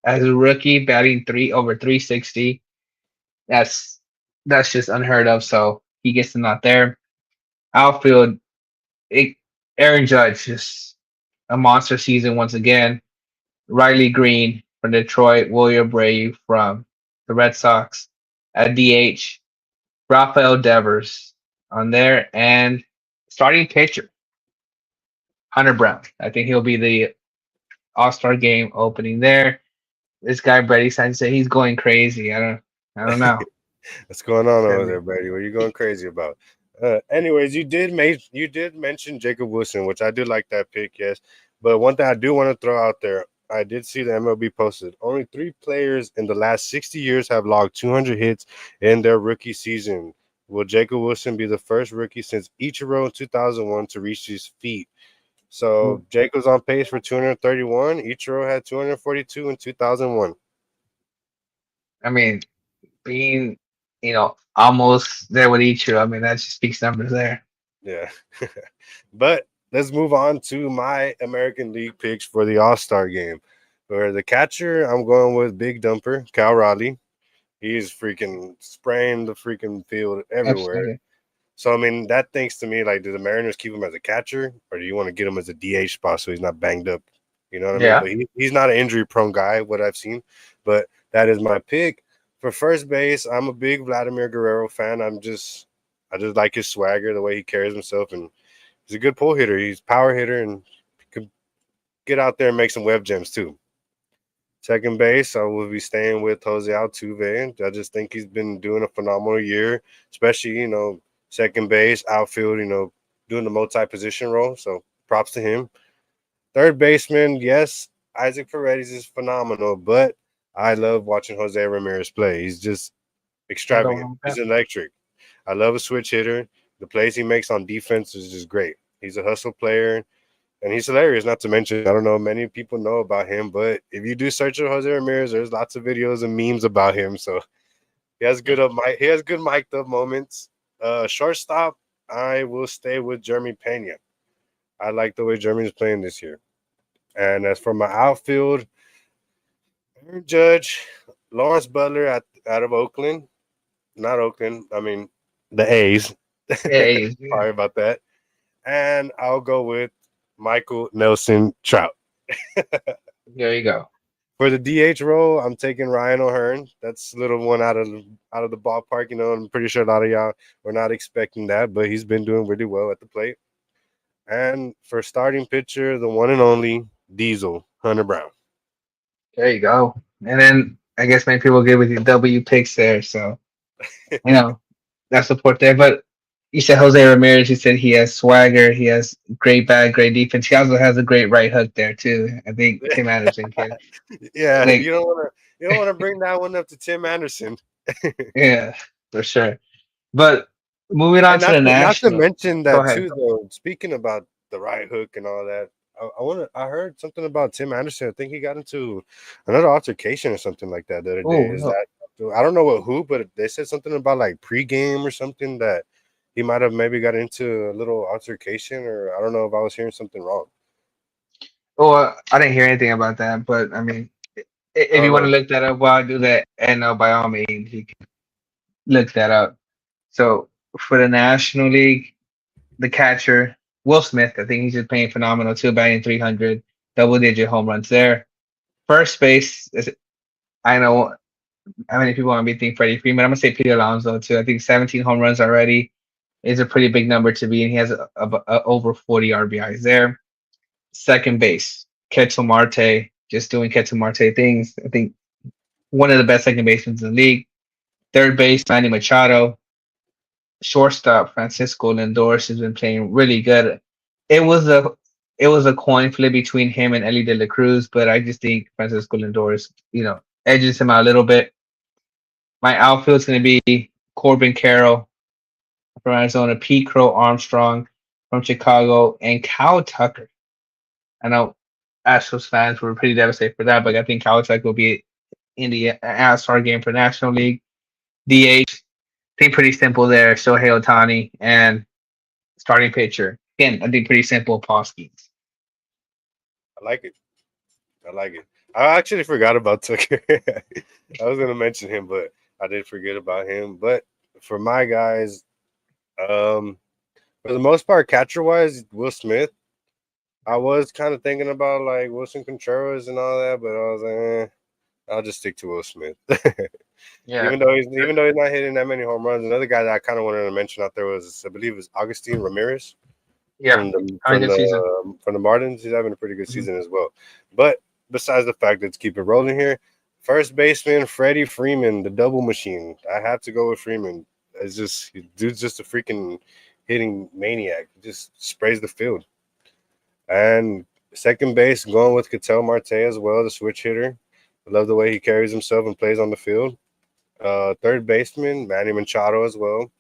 as a rookie batting over 360. That's that's just unheard of. So he gets the nod there. Outfield. It, Aaron Judge just a monster season once again. Riley Green from Detroit, William Abreu from the Red Sox at DH, Rafael Devers on there, and starting pitcher Hunter Brown. I think he'll be the All Star game opening there. This guy Brady Sanchez, he's going crazy. I don't know. What's going on over Crazy. there, Brady? What are you going crazy about? Anyways, you did mention Jacob Wilson, which I do like that pick, yes. But one thing I do want to throw out there, I did see the MLB posted. Only 3 players in the last 60 years have logged 200 hits in their rookie season. Will Jacob Wilson be the first rookie since Ichiro in 2001 to reach his feat? So Jacob's on pace for 231. Ichiro had 242 in 2001. I mean, being almost there with each I mean, that just speaks numbers there. Yeah. But let's move on to my American League picks for the All Star game. For the catcher, I'm going with Big Dumper, Cal Raleigh. He's freaking spraying the freaking field everywhere. Absolutely. So, I mean, that thinks to me like, do the Mariners keep him as a catcher or do you want to get him as a DH spot so he's not banged up? You know what I mean? Yeah. But he's not an injury prone guy, what I've seen. But that is my pick. For first base, I'm a big Vladimir Guerrero fan. I just like his swagger, the way he carries himself, and he's a good pull hitter. He's a power hitter and could get out there and make some web gems too. Second base, I will be staying with Jose Altuve. I just think he's been doing a phenomenal year, especially, second base, outfield, doing the multi-position role. So props to him. Third baseman, yes, Isaac Paredes is phenomenal, but I love watching Jose Ramirez play. He's just Can't go extravagant. wrong with He's that. electric. I love a switch hitter. The plays he makes on defense is just great. He's a hustle player, and he's hilarious. Not to mention, I don't know many people know about him, but if you do search for Jose Ramirez, there's lots of videos and memes about him. So he has good mic'd up moments. Shortstop, I will stay with Jeremy Pena. I like the way Jeremy's playing this year. And as for my outfield, Aaron Judge, Lawrence Butler out of Oakland, not Oakland, I mean the A's. Yeah, yeah. Sorry about that. And I'll go with Michael Nelson Trout. There you go. For the DH role, I'm taking Ryan O'Hearn. That's a little one out of the ballpark. You know, I'm pretty sure a lot of y'all were not expecting that, but he's been doing really well at the plate. And for starting pitcher, the one and only Diesel Hunter Brown. There you go. And then I guess many people agree with you. W picks there, so you know that support there. But you said Jose Ramirez. You said he has swagger. He has great bat, great defense. He also has a great right hook there too. I think Tim Anderson can. Yeah, Like, you don't want to bring that one up to Tim Anderson. yeah, for sure. But moving on And to the not to national. mention Go that ahead. too, though. Speaking about the right hook and all that, I heard something about Tim Anderson. I think he got into another altercation or something like that the other day. Oh Is no. that I don't know what who, but they said something about like pregame or something that he might have maybe got into a little altercation, or I don't know if I was hearing something wrong. Oh, I didn't hear anything about that. But I mean, I if you don't want to know. look that up while I do that, and by all means, you can look that up. So for the National League, the catcher Will Smith, I think he's just playing phenomenal too, batting 300, double digit home runs there. First base, I know how many people want to be thinking Freddie Freeman. I'm gonna say Peter Alonso too. I think 17 home runs already is a pretty big number to be, and he has over 40 RBIs there. Second base, Ketel Marte, just doing Ketel Marte things. I think one of the best second basemen in the league. Third base, Manny Machado. Shortstop, Francisco Lindor has been playing really good. It was a it was a coin flip between him and Ellie De La Cruz, but I just think Francisco Lindor is, edges him out a little bit. My outfield's going to be Corbin Carroll from Arizona, Pete Crow Armstrong from Chicago, and Kyle Tucker. I know Astros fans were pretty devastated for that, but I think Kyle Tucker will be in the All-Star game for National League. DH, I think pretty simple there. Shohei Otani and starting pitcher. Again, I think pretty simple. Paul Skeens. I like it. I like it. I actually forgot about Tucker. I was gonna mention him, but I did forget about him. But for my guys, um, for the most part, catcher wise, Will Smith. I was kind of thinking about like Wilson Contreras and all that, but I was like, I'll just stick to Will Smith. Yeah, Even though he's not hitting that many home runs, another guy that I kind of wanted to mention out there was I believe it was Augustine Ramirez yeah. Having a good season. from the Martins. He's having a pretty good Mhm. season as well. But besides the fact, let's keep it rolling here. First baseman Freddie Freeman, the double machine. I have to go with Freeman. It's just dude's just a freaking hitting maniac. He just sprays the field. And second base, going with Ketel Marte as well, the switch hitter. I love the way he carries himself and plays on the field. Third baseman, Manny Machado as well.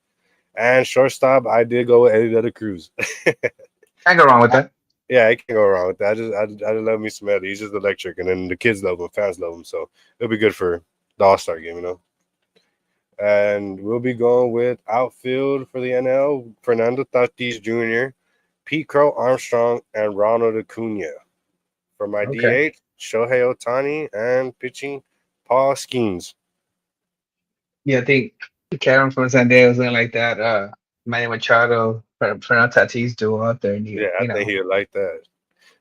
And shortstop, I did go with Eddie De La Cruz. Can't go wrong with that. Yeah, I can't go wrong with that. I just love me some Eddie. He's just electric, and then the kids love him, fans love him, so it'll be good for the All Star game, you know. And we'll be going with outfield for the NL: Fernando Tatis Jr., Pete Crow Armstrong, and Ronald Acuna. For my Okay. DH, Shohei Otani, and pitching, Paul Skeens. Yeah, I think Karen from San Diego is something like that. Manny Machado, Fernando Tatis duo out there, and Yeah, I think he would like that.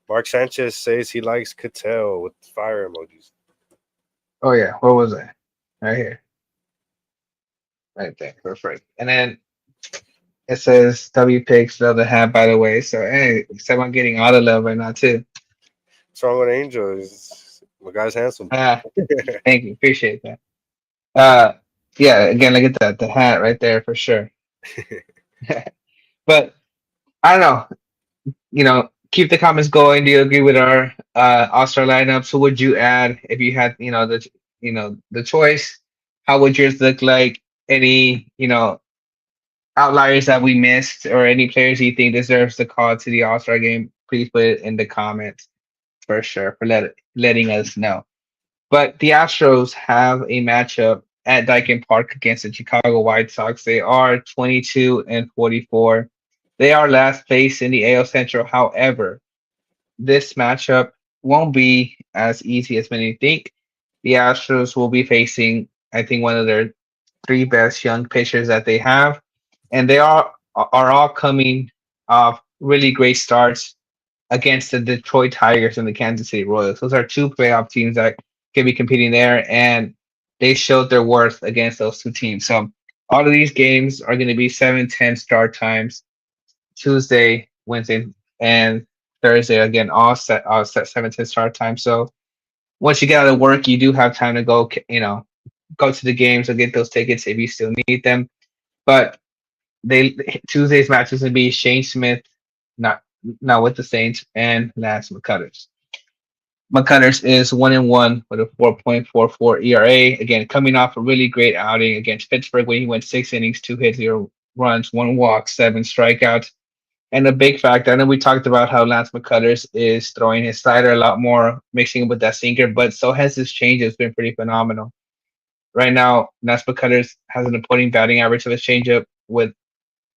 Mark Sanchez says he likes Cattell with fire emojis. oh yeah, what was that? Right here, right there, perfect. And then it says W picks love the hat, by the way. So hey, except I'm getting all the love right now too. What's wrong with Angel? My guy's handsome. Ah, thank you, appreciate that. Uh, yeah, again, look at that, the hat right there for sure. But I don't know. keep the comments going. Do you agree with our All-Star lineup? So would you add if you had, the choice? How would yours look like? Any, outliers that we missed or any players you think deserves the call to the All-Star game? Please put it in the comments for sure for letting us know. But the Astros have a matchup at Daikin Park against the Chicago White Sox. They are 22 and 44. They are last place in the AL Central. However, this matchup won't be as easy as many think. The Astros will be facing, I think, one of their three best young pitchers that they have, and they are all coming off really great starts against the Detroit Tigers and the Kansas City Royals. Those are two playoff teams that can be competing there, and they showed their worth against those two teams. So all of these games are going to be 7:10 start times. Tuesday, Wednesday, and Thursday again, all set 7:10 start time. So once you get out of work, you do have time to go, go to the games or get those tickets if you still need them. But they Tuesday's match is gonna be Shane Smith, not not with the Saints, and Lance McCullers. McCullers is 1-1 with a 4.44 ERA. Again, coming off a really great outing against Pittsburgh when he went 6 innings, 2 hits, 0 runs, 1 walk, 7 strikeouts. And a big factor, I know we talked about how Lance McCullers is throwing his slider a lot more, mixing it with that sinker, but so has his change. It's been pretty phenomenal. Right now, Lance McCullers has an opponent batting average of his changeup with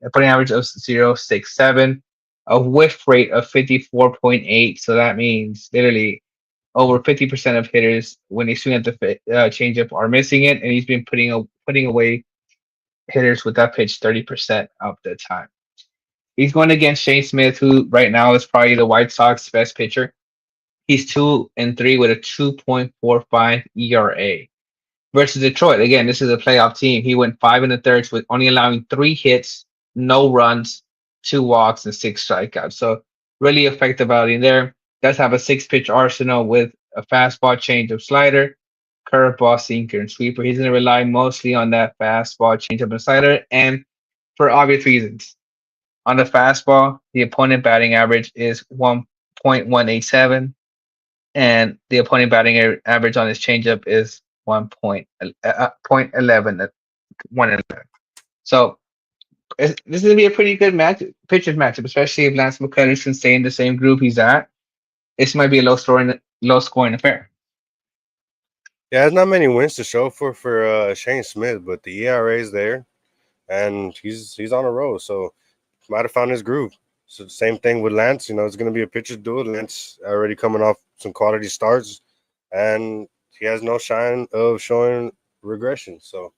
a putting average of 0.67, a whiff rate of 54.8. So that means literally over 50% of hitters when they swing at the changeup are missing it, and he's been putting away hitters with that pitch 30% of the time. He's going against Shane Smith, who right now is probably the White Sox best pitcher. He's 2-3 with a 2.45 ERA. Versus Detroit, again, this is a playoff team. He went 5 1/3 with only allowing 3 hits, no runs, 2 walks, and 6 strikeouts. So really effective outing there. Does have a 6 pitch arsenal with a fastball, changeup, slider, curveball, sinker, and sweeper. He's going to rely mostly on that fastball, changeup, and slider, and for obvious reasons. On the fastball, the opponent batting average is 1.187, and the opponent batting average on his changeup is 1.11, 111. So this is gonna be a pretty good pitchers matchup, especially if Lance McCullers can stay in the same group he's at. This might be a low scoring affair. Yeah, there's not many wins to show for Shane Smith, but the ERA is there, and he's on a roll. So might have found his groove. So same thing with Lance. It's going to be a pitcher's duel. Lance already coming off some quality starts, and he has no shine of showing regression. So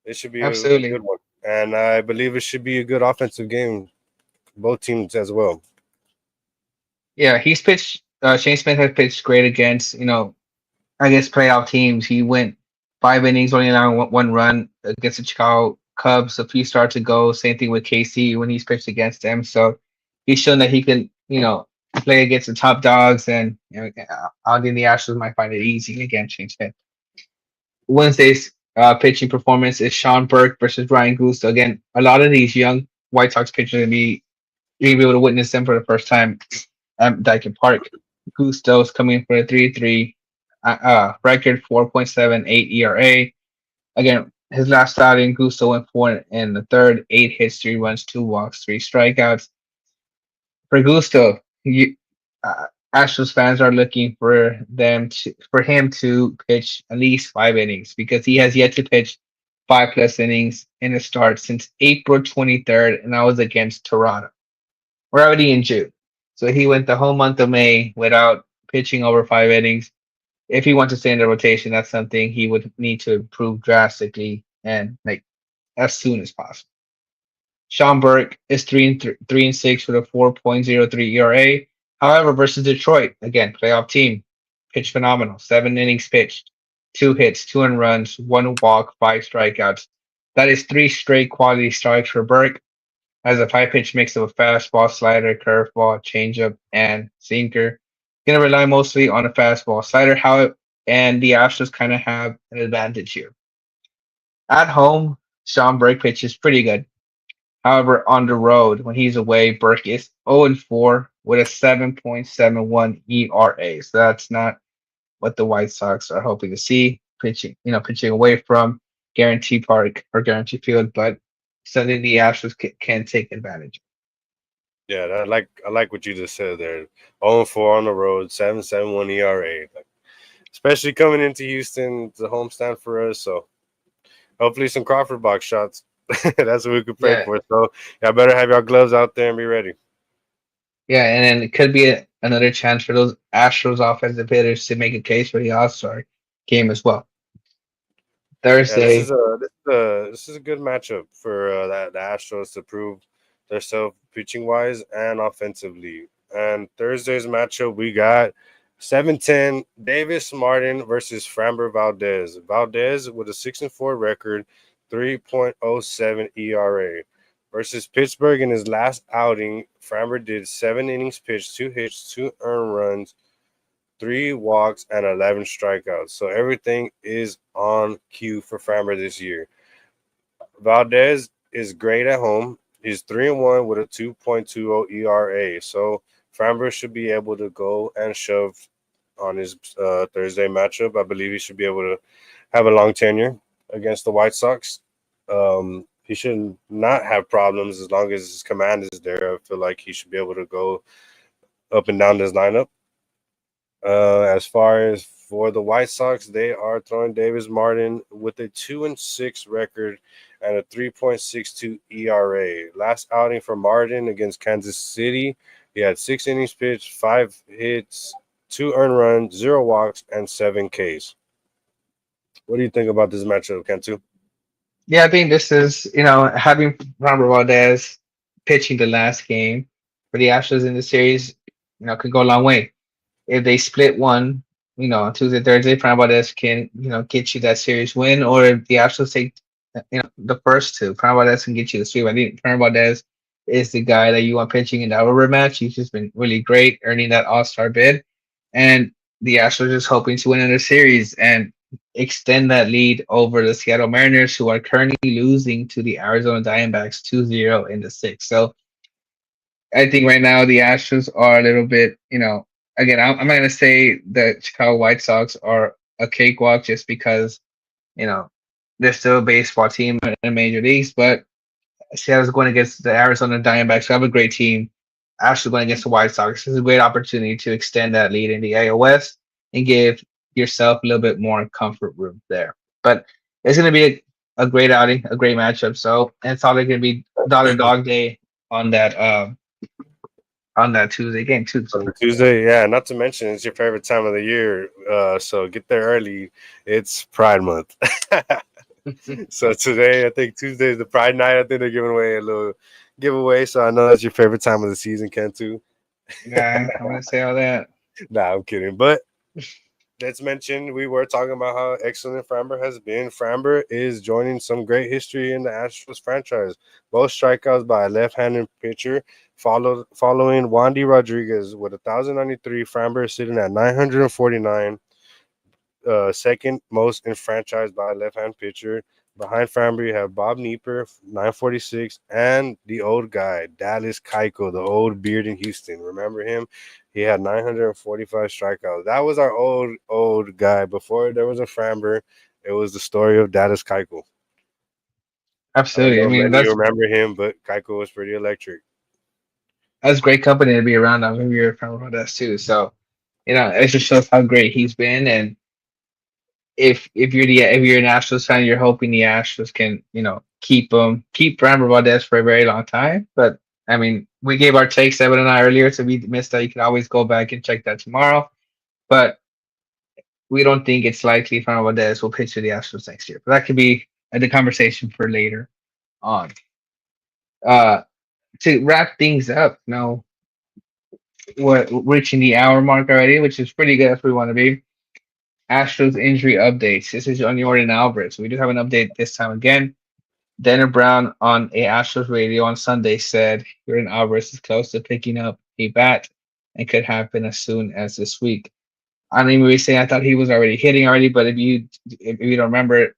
it should be a Absolutely. good one, and I believe it should be a good offensive game, both teams as well. Yeah, he's pitched. Shane Smith has pitched great against I guess playoff teams. He went 5 innings, only allowing one run against the Chicago Cubs a few starts ago. Same thing with KC when he's pitched against them. So he's shown that he can, play against the top dogs, and I think the Astros might find it easy against Shane Smith. Wednesday's pitching performance is Sean Burke versus Ryan Gusto. Again, a lot of these young White Sox pitchers are you're gonna be able to witness them for the first time at Daikin Park. Gusto's coming in for a 3-3 record, 4.78 ERA. Again, his last outing, Gusto went 4 in the third, 8 hits, 3 runs, 2 walks, 3 strikeouts. For Gusto, Astros fans are looking for him to pitch at least 5 innings because he has yet to pitch 5+ innings in a start since April 23rd, and that was against Toronto. We're already in June, so he went the whole month of May without pitching over 5 innings. If he wants to stay in the rotation, that's something he would need to improve drastically and like as soon as possible. Sean Burke is 3-6 with a 4.03 ERA. However, versus Detroit, again, playoff team, pitched phenomenal. 7 innings pitched, 2 hits, 2 runs, 1 walk, 5 strikeouts. That is 3 straight quality strikes for Burke. Has a 5 pitch mix of a fastball, slider, curveball, changeup, and sinker. Gonna rely mostly on a fastball, slider. How and the Astros kind of have an advantage here. At home, Sean Burke pitches pretty good. However, on the road, when he's away, Burke is 0-4 with a 7.71 ERA. So that's not what the White Sox are hoping to see. Pitching away from Guarantee Park or Guarantee Field, but something the Astros can take advantage. Yeah, I like what you just said there. 0-4 on the road, 7.71 ERA. Like, especially coming into Houston, it's a homestand for us. So hopefully some Crawford box shots. That's what we could pray Yeah, for. So y'all better have your gloves out there and be ready. yeah, and then it could be another chance for those Astros offensive hitters to make a case for the All Star game as well. Yeah, this is Thursday, a this is a this is a good matchup for the Astros to prove themselves pitching wise and offensively. And Thursday's matchup we got 7-10 Davis Martin versus Framber Valdez. Valdez with a 6-4 record, 3.07 ERA. Versus Pittsburgh in his last outing, Framber did 7 innings pitched, 2 hits, 2 earned runs, 3 walks, and 11 strikeouts. So everything is on cue for Framber this year. Valdez is great at home. He's 3-1 with a 2.20 ERA. So Framber should be able to go and shove on his Thursday matchup. I believe he should be able to have a long tenure against the White Sox. He should not have problems as long as his command is there. I feel like he should be able to go up and down this lineup. As far as for the White Sox, they are throwing Davis Martin with a 2-6 record and a 3.62 ERA. Last outing for Martin against Kansas City, he had 6 innings pitched, 5 hits, 2 earned runs, 0 walks, and 7 Ks. What do you think about this matchup, Cantu? yeah, I think this is having Robert Valdez pitching the last game for the Astros in the series, could go a long way. If they split one, on Tuesday, Thursday, Fran Valdez can, get you that series win. Or if the Astros take, the first two, Fran Valdez can get you the sweep. I think Fran Valdez is the guy that you want pitching in that rubber match. He's just been really great, earning that All Star bid. And the Astros just hoping to win in the series and extend that lead over the Seattle Mariners, who are currently losing to the Arizona Diamondbacks 2-0 in the sixth. So I think right now the Astros are a little bit, again, I'm not going to say the Chicago White Sox are a cakewalk just because, you know, they're still a baseball team in the major leagues, but Seattle's going against the Arizona Diamondbacks, who have a great team. Astros going against the White Sox. This is a great opportunity to extend that lead in the AL West and give yourself a little bit more comfort room there. But it's going to be a great outing, a great matchup. So, and it's probably going to be dollar dog day on that Tuesday game too. On So Tuesday, yeah. Not to mention, it's your favorite time of the year, so get there early. It's Pride Month. So today, I think Tuesday is the Pride Night. I think they're giving away a little giveaway. So I know that's your favorite time of the season, Ken, too. yeah, I'm gonna say all that. Nah, I'm kidding. But let's mention we were talking about how excellent Framber has been. Framber is joining some great history in the Astros franchise. Both strikeouts by a left-handed pitcher, following Wandy Rodriguez with 1,093. Framber is sitting at 949. Second most in franchise by a left-hand pitcher. Behind Framber, you have Bob Nieper, 946, and the old guy, Dallas Keuchel, the old beard in Houston. Remember him? He had 945 strikeouts. That was our old guy. Before there was a Framber, it was the story of Dallas Keuchel. I don't Absolutely. I know if mean, many of you remember him, but Keuchel was pretty electric. that's great company to be around. I'm you're a fan of us too. So it just shows how great he's been. And if you're an Astros fan, you're hoping the Astros can keep Framber Valdez for a very long time. But I mean, we gave our takes 7 and 9 earlier, so we missed that. You can always go back and check that tomorrow. But we don't think it's likely Framber Valdez will pitch for the Astros next year. But that could be the conversation for later on. Uh, to wrap things up, we're reaching the hour mark already, which is pretty good if we want to be. Astros injury updates. This is on Jordan Alvarez. We do have an update this time again. Denner Brown on a Astros radio on Sunday said Jordan Alvarez is close to picking up a bat and could happen as soon as this week. I don't even really say I thought he was already hitting already, but if you don't remember,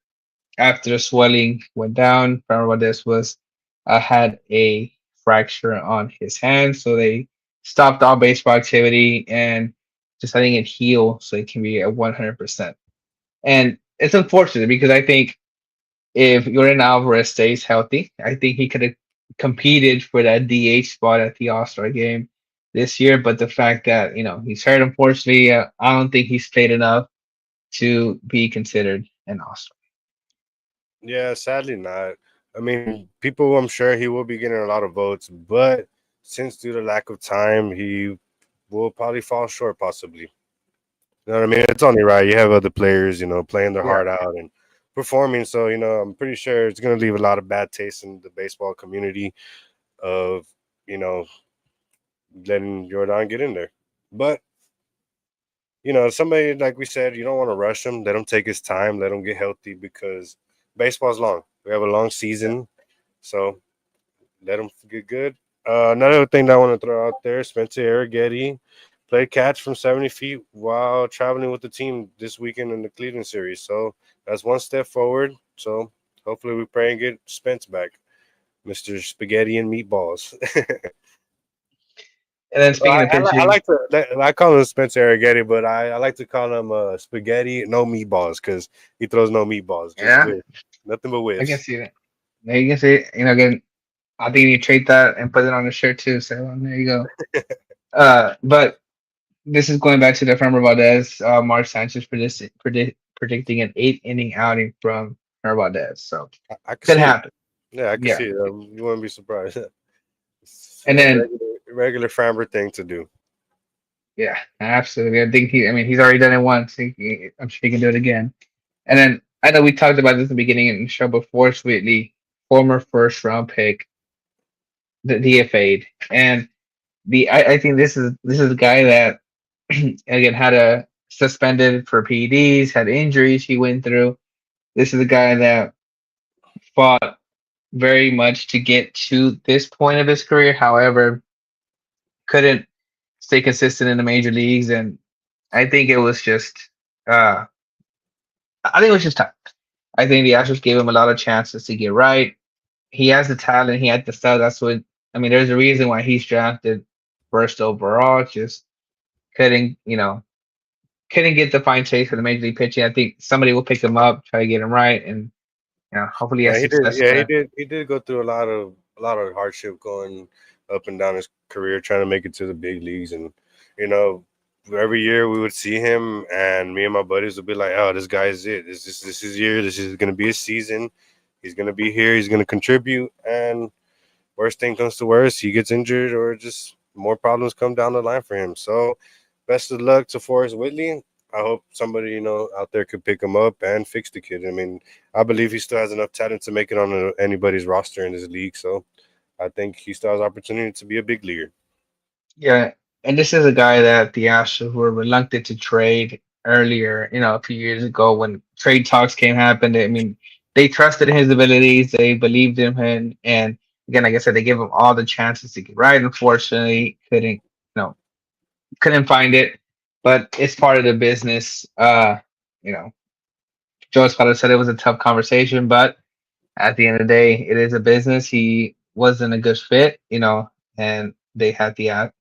after the swelling went down, Fernando Valdez was had a fracture on his hand, so they stopped all baseball activity and just letting it heal so it can be at 100%. And it's unfortunate because I think if Jordan Alvarez stays healthy, I think he could have competed for that DH spot at the All Star game this year. But the fact that he's hurt, unfortunately, I don't think he's played enough to be considered an All Star. Yeah, sadly not. I mean, people, I'm sure he will be getting a lot of votes, but since due to lack of time, he will probably fall short, possibly. You know what I mean? It's only right. You have other players, playing their Yeah, heart out and performing. So, I'm pretty sure it's going to leave a lot of bad taste in the baseball community of, you know, letting Jordan get in there. But, somebody, like we said, you don't want to rush him. Let him take his time. Let him get healthy because baseball's long. We have a long yeah. season. So let him get good. Another thing that I want to throw out there, Spencer Arrighetti played catch from 70 feet while traveling with the team this weekend in the Cleveland series. So that's one step forward. So hopefully we pray and get Spence back, Mr. Spaghetti and Meatballs. And then Well, speaking of I pitching, like to I call him Spencer Arrighetti, but I like to call him Spaghetti no meatballs because he throws no meatballs, just yeah, whiff, nothing but I can whiffs. see that. Now you can see it. Again, I think you trade that and put it on the shirt too. So there you go. But this is going back to the Framber Valdez, Mark Sanchez predicting an 8 inning outing from Framber Valdez. So I can could see it. happen. Yeah, I can Yeah. see it. You wouldn't be surprised. It's And a then, regular Framber thing to do. yeah, absolutely. I think he's already done it once. I'm sure he can do it again. And then I know we talked about this at the beginning in the show before, Sweetly, former first round pick, the DFA'd. And I think this is a guy that again had a suspended for PEDs, had injuries he went through. This is a guy that fought very much to get to this point of his career. However, couldn't stay consistent in the major leagues, and I think it was just, uh, I think it was just time. I think the Astros gave him a lot of chances to get right. He has the talent, he had the stuff. That's what I mean. There's a reason why he's drafted first overall. Just couldn't, couldn't get the fine taste for the major league pitching. I think somebody will pick him up, try to get him right, and hopefully he Yeah, has he did. success Yeah, he there. did. He did go through a lot of hardship going up and down his career, trying to make it to the big leagues. And you know, every year we would see him, and me and my buddies would be like, "Oh, this guy is it. This is his year. This is going to be his season. He's going to be here. He's going to contribute." And worst thing comes to worst, he gets injured, or just more problems come down the line for him. So, best of luck to Forrest Whitley. I hope somebody out there could pick him up and fix the kid. I mean, I believe he still has enough talent to make it on anybody's roster in this league. So I think he still has opportunity to be a big leaguer. Yeah, and this is a guy that the Astros were reluctant to trade earlier, a few years ago when trade talks came happen. I mean, they trusted in his abilities, they believed in him, and again, like I said, they gave him all the chances to get right. Unfortunately, couldn't find it, but it's part of the business. You know, Joe Espada said it was a tough conversation, but at the end of the day, it is a business. He wasn't a good fit, and they had the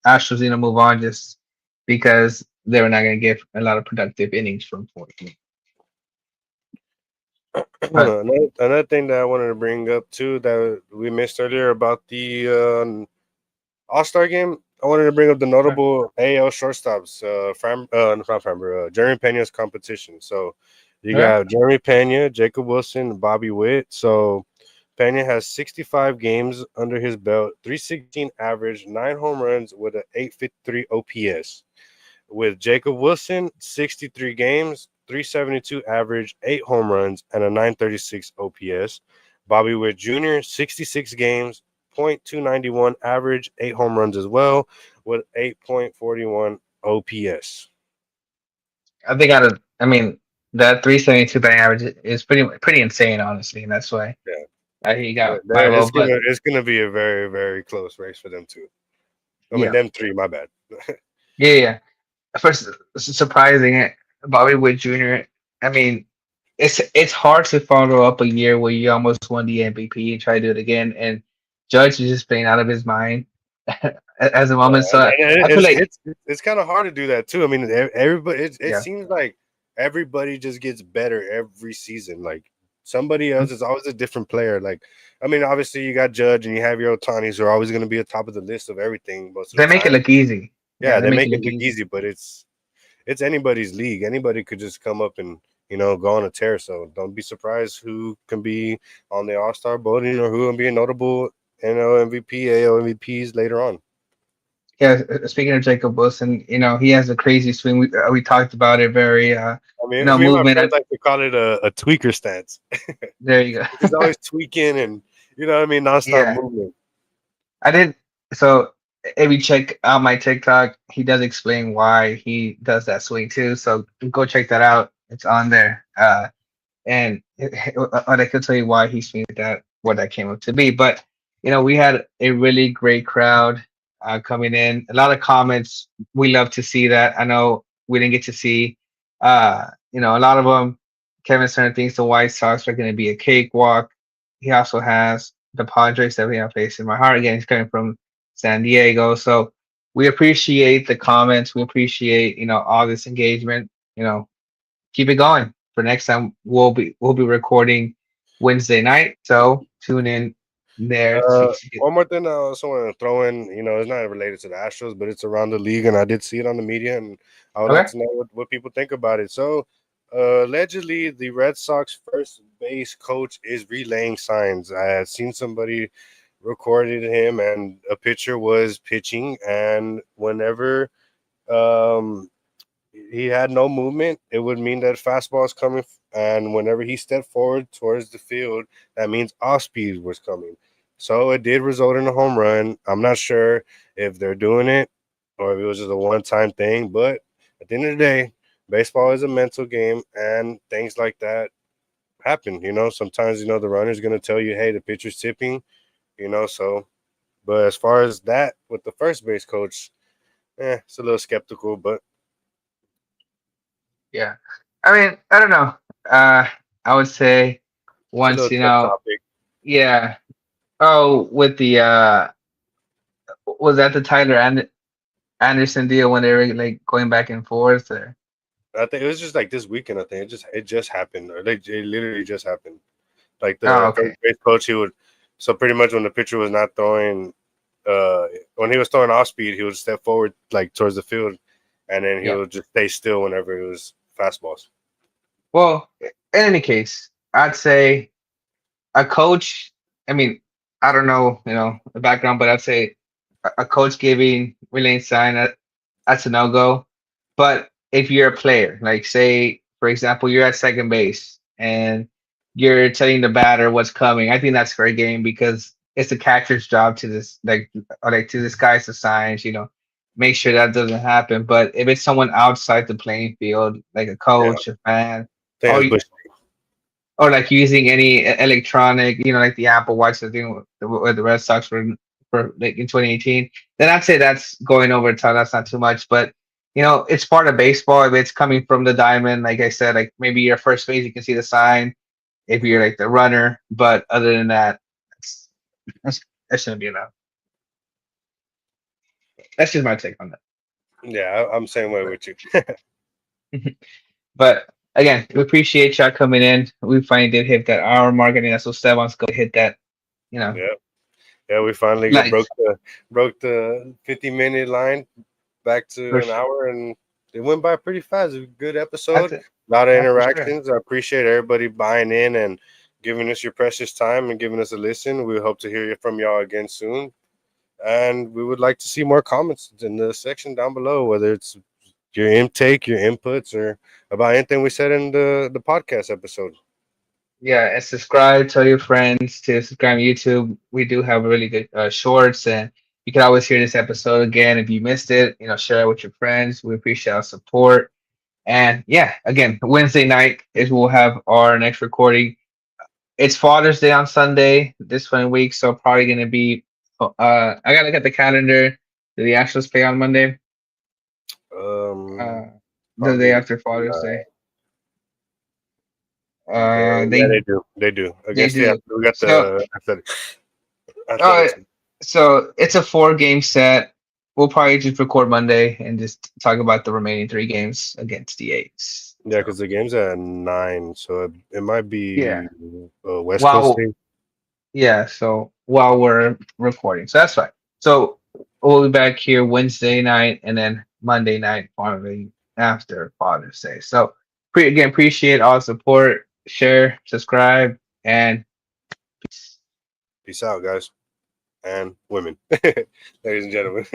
Astros, move on just because they were not going to get a lot of productive innings from 14. But Another thing that I wanted to bring up too that we missed earlier about the All Star game. I wanted to bring up the notable AL shortstops, not Framber, Jeremy Pena's competition. So you okay, got Jeremy Pena, Jacob Wilson, Bobby Witt. So Pena has 65 games under his belt, 316 average, 9 home runs with an 853 OPS. With Jacob Wilson, 63 games, 372 average, 8 home runs, and a 936 OPS. Bobby Witt Jr., 66 games, .291 average, 8 home runs as well, with 8.41 OPS. I think I mean, that 372 batting average is pretty insane, honestly, and that's why Yeah, he got my it's vote. But gonna be a very very close race for them too. I mean yeah, them three. My bad. yeah, yeah. First, surprising it, Bobby Witt Jr. I mean, it's hard to follow up a year where you almost won the MVP and try to do it again. And Judge is just playing out of his mind. as a Yeah, moment. So and I feel like it's kind of hard to do that too. I mean, everybody. It yeah, seems like everybody just gets better every season. Like somebody else is always a different player. Like I mean, obviously you got Judge and you have your Otanis who are always going to be at top of the list of everything most of they the make time. it look easy. Yeah, Yeah, they they make make it it look look easy. easy, but it's anybody's league. Anybody could just come up and go on a tear. So don't be surprised who can be on the All Star voting or who can be a notable MVP, AL MVPs later on. Yeah, speaking of Jacob Wilson, he has a crazy swing. We talked about it very I mean, me and my movement. friends like to call it a tweaker stance. There you He's go. always tweaking and what I mean, nonstop Yeah, movement. I did. So if you check out my TikTok, he does explain why he does that swing too. So go check that out. It's on there. And I could tell you why he swings that, what that came up to be. But we had a really great crowd coming in. A lot of comments. We love to see that. I know we didn't get to see. A lot of them. Kevin Turner thinks the White Sox are going to be a cakewalk. He also has the Padres that we have facing my heart. Again, he's coming from San Diego, so we appreciate the comments. We appreciate all this engagement. Keep it going. For next time, we'll be recording Wednesday night, so tune in there to get. One more thing I also want to throw in, it's not related to the Astros, but it's around the league, and I did see it on the media, and I would like Okay. to know what people think about it. So, allegedly, the Red Sox first base coach is relaying signs. I had seen somebody recorded him, and a pitcher was pitching, and whenever um, he had no movement, it would mean that fastball is coming. And whenever he stepped forward towards the field, that means off speed was coming. So it did result in a home run. I'm not sure if they're doing it or if it was just a one time thing. But at the end of the day, baseball is a mental game and things like that happen. Sometimes, the runner's going to tell you, hey, the pitcher's tipping, so. But as far as that with the first base coach, it's a little skeptical, but Yeah. I mean, I don't know. I would say it's a once little tough topic. yeah. Oh, with the was that the Anderson deal when they were like going back and forth or? I think it was just like this weekend. I think it just happened, or it literally just happened. Like Oh, the first okay. base coach, he would so pretty much when the pitcher was not throwing, when he was throwing off speed, he would step forward like towards the field, and then he Yeah. would just stay still whenever it was fastballs. Well, in any case, I'd say a coach. I mean, I don't know, the background, but I'd say a coach giving relaying sign that's a no go. But if you're a player, like say for example, you're at second base and you're telling the batter what's coming, I think that's fair game because it's the catcher's job to this like to disguise the signs, make sure that doesn't happen. But if it's someone outside the playing field, like a Yeah, coach, a fan, I think or it's Bush. like using any electronic, like the Apple Watch they're doing with the Red Sox for like in 2018, then I'd say that's going over the top. That's not too much, but it's part of baseball. If it's coming from the diamond, like I said, like maybe your first base, you can see the sign if you're like the runner, but other than that, that's, that shouldn't be enough. That's just my take on Yeah, I'm same way that. with you. But again, we appreciate y'all coming in. We finally did hit that hour mark, and that's what Stevan's go hit that, you know, Yeah, yeah, we finally like broke the 50-minute line back to for an sure. hour, and it went by pretty fast. It was a good That's episode, it. a lot of Yeah, for sure. interactions. I appreciate everybody buying in and giving us your precious time and giving us a listen. We hope to hear from y'all again soon, and we would like to see more comments in the section down below, whether it's your intake, your inputs, or about anything we said in the podcast episode. Yeah, and subscribe. Tell your friends to subscribe to YouTube. We do have really good shorts, and you can always hear this episode again if you missed it. Share it with your friends. We appreciate our support. And yeah, again, Wednesday night is we'll have our next recording. It's Father's Day on Sunday this one week, so probably gonna be. I gotta look at the calendar. Do the Astros play on Monday? Um, Uh, the day Probably. after Father's Day. Yeah, They they do. They do they against the. do. We got So the uh, athletics. so it's a 4 game set. we'll probably just record Monday and just talk about the remaining 3 games against the A's. Yeah, So because the game's at 9, so it might yeah, be West Coast while thing. yeah, so while we're recording, so that's fine. So we'll be back here Wednesday night and then Monday night following after Father's Day. So again, appreciate all the support, share, subscribe, and Peace out, guys and women, ladies and gentlemen.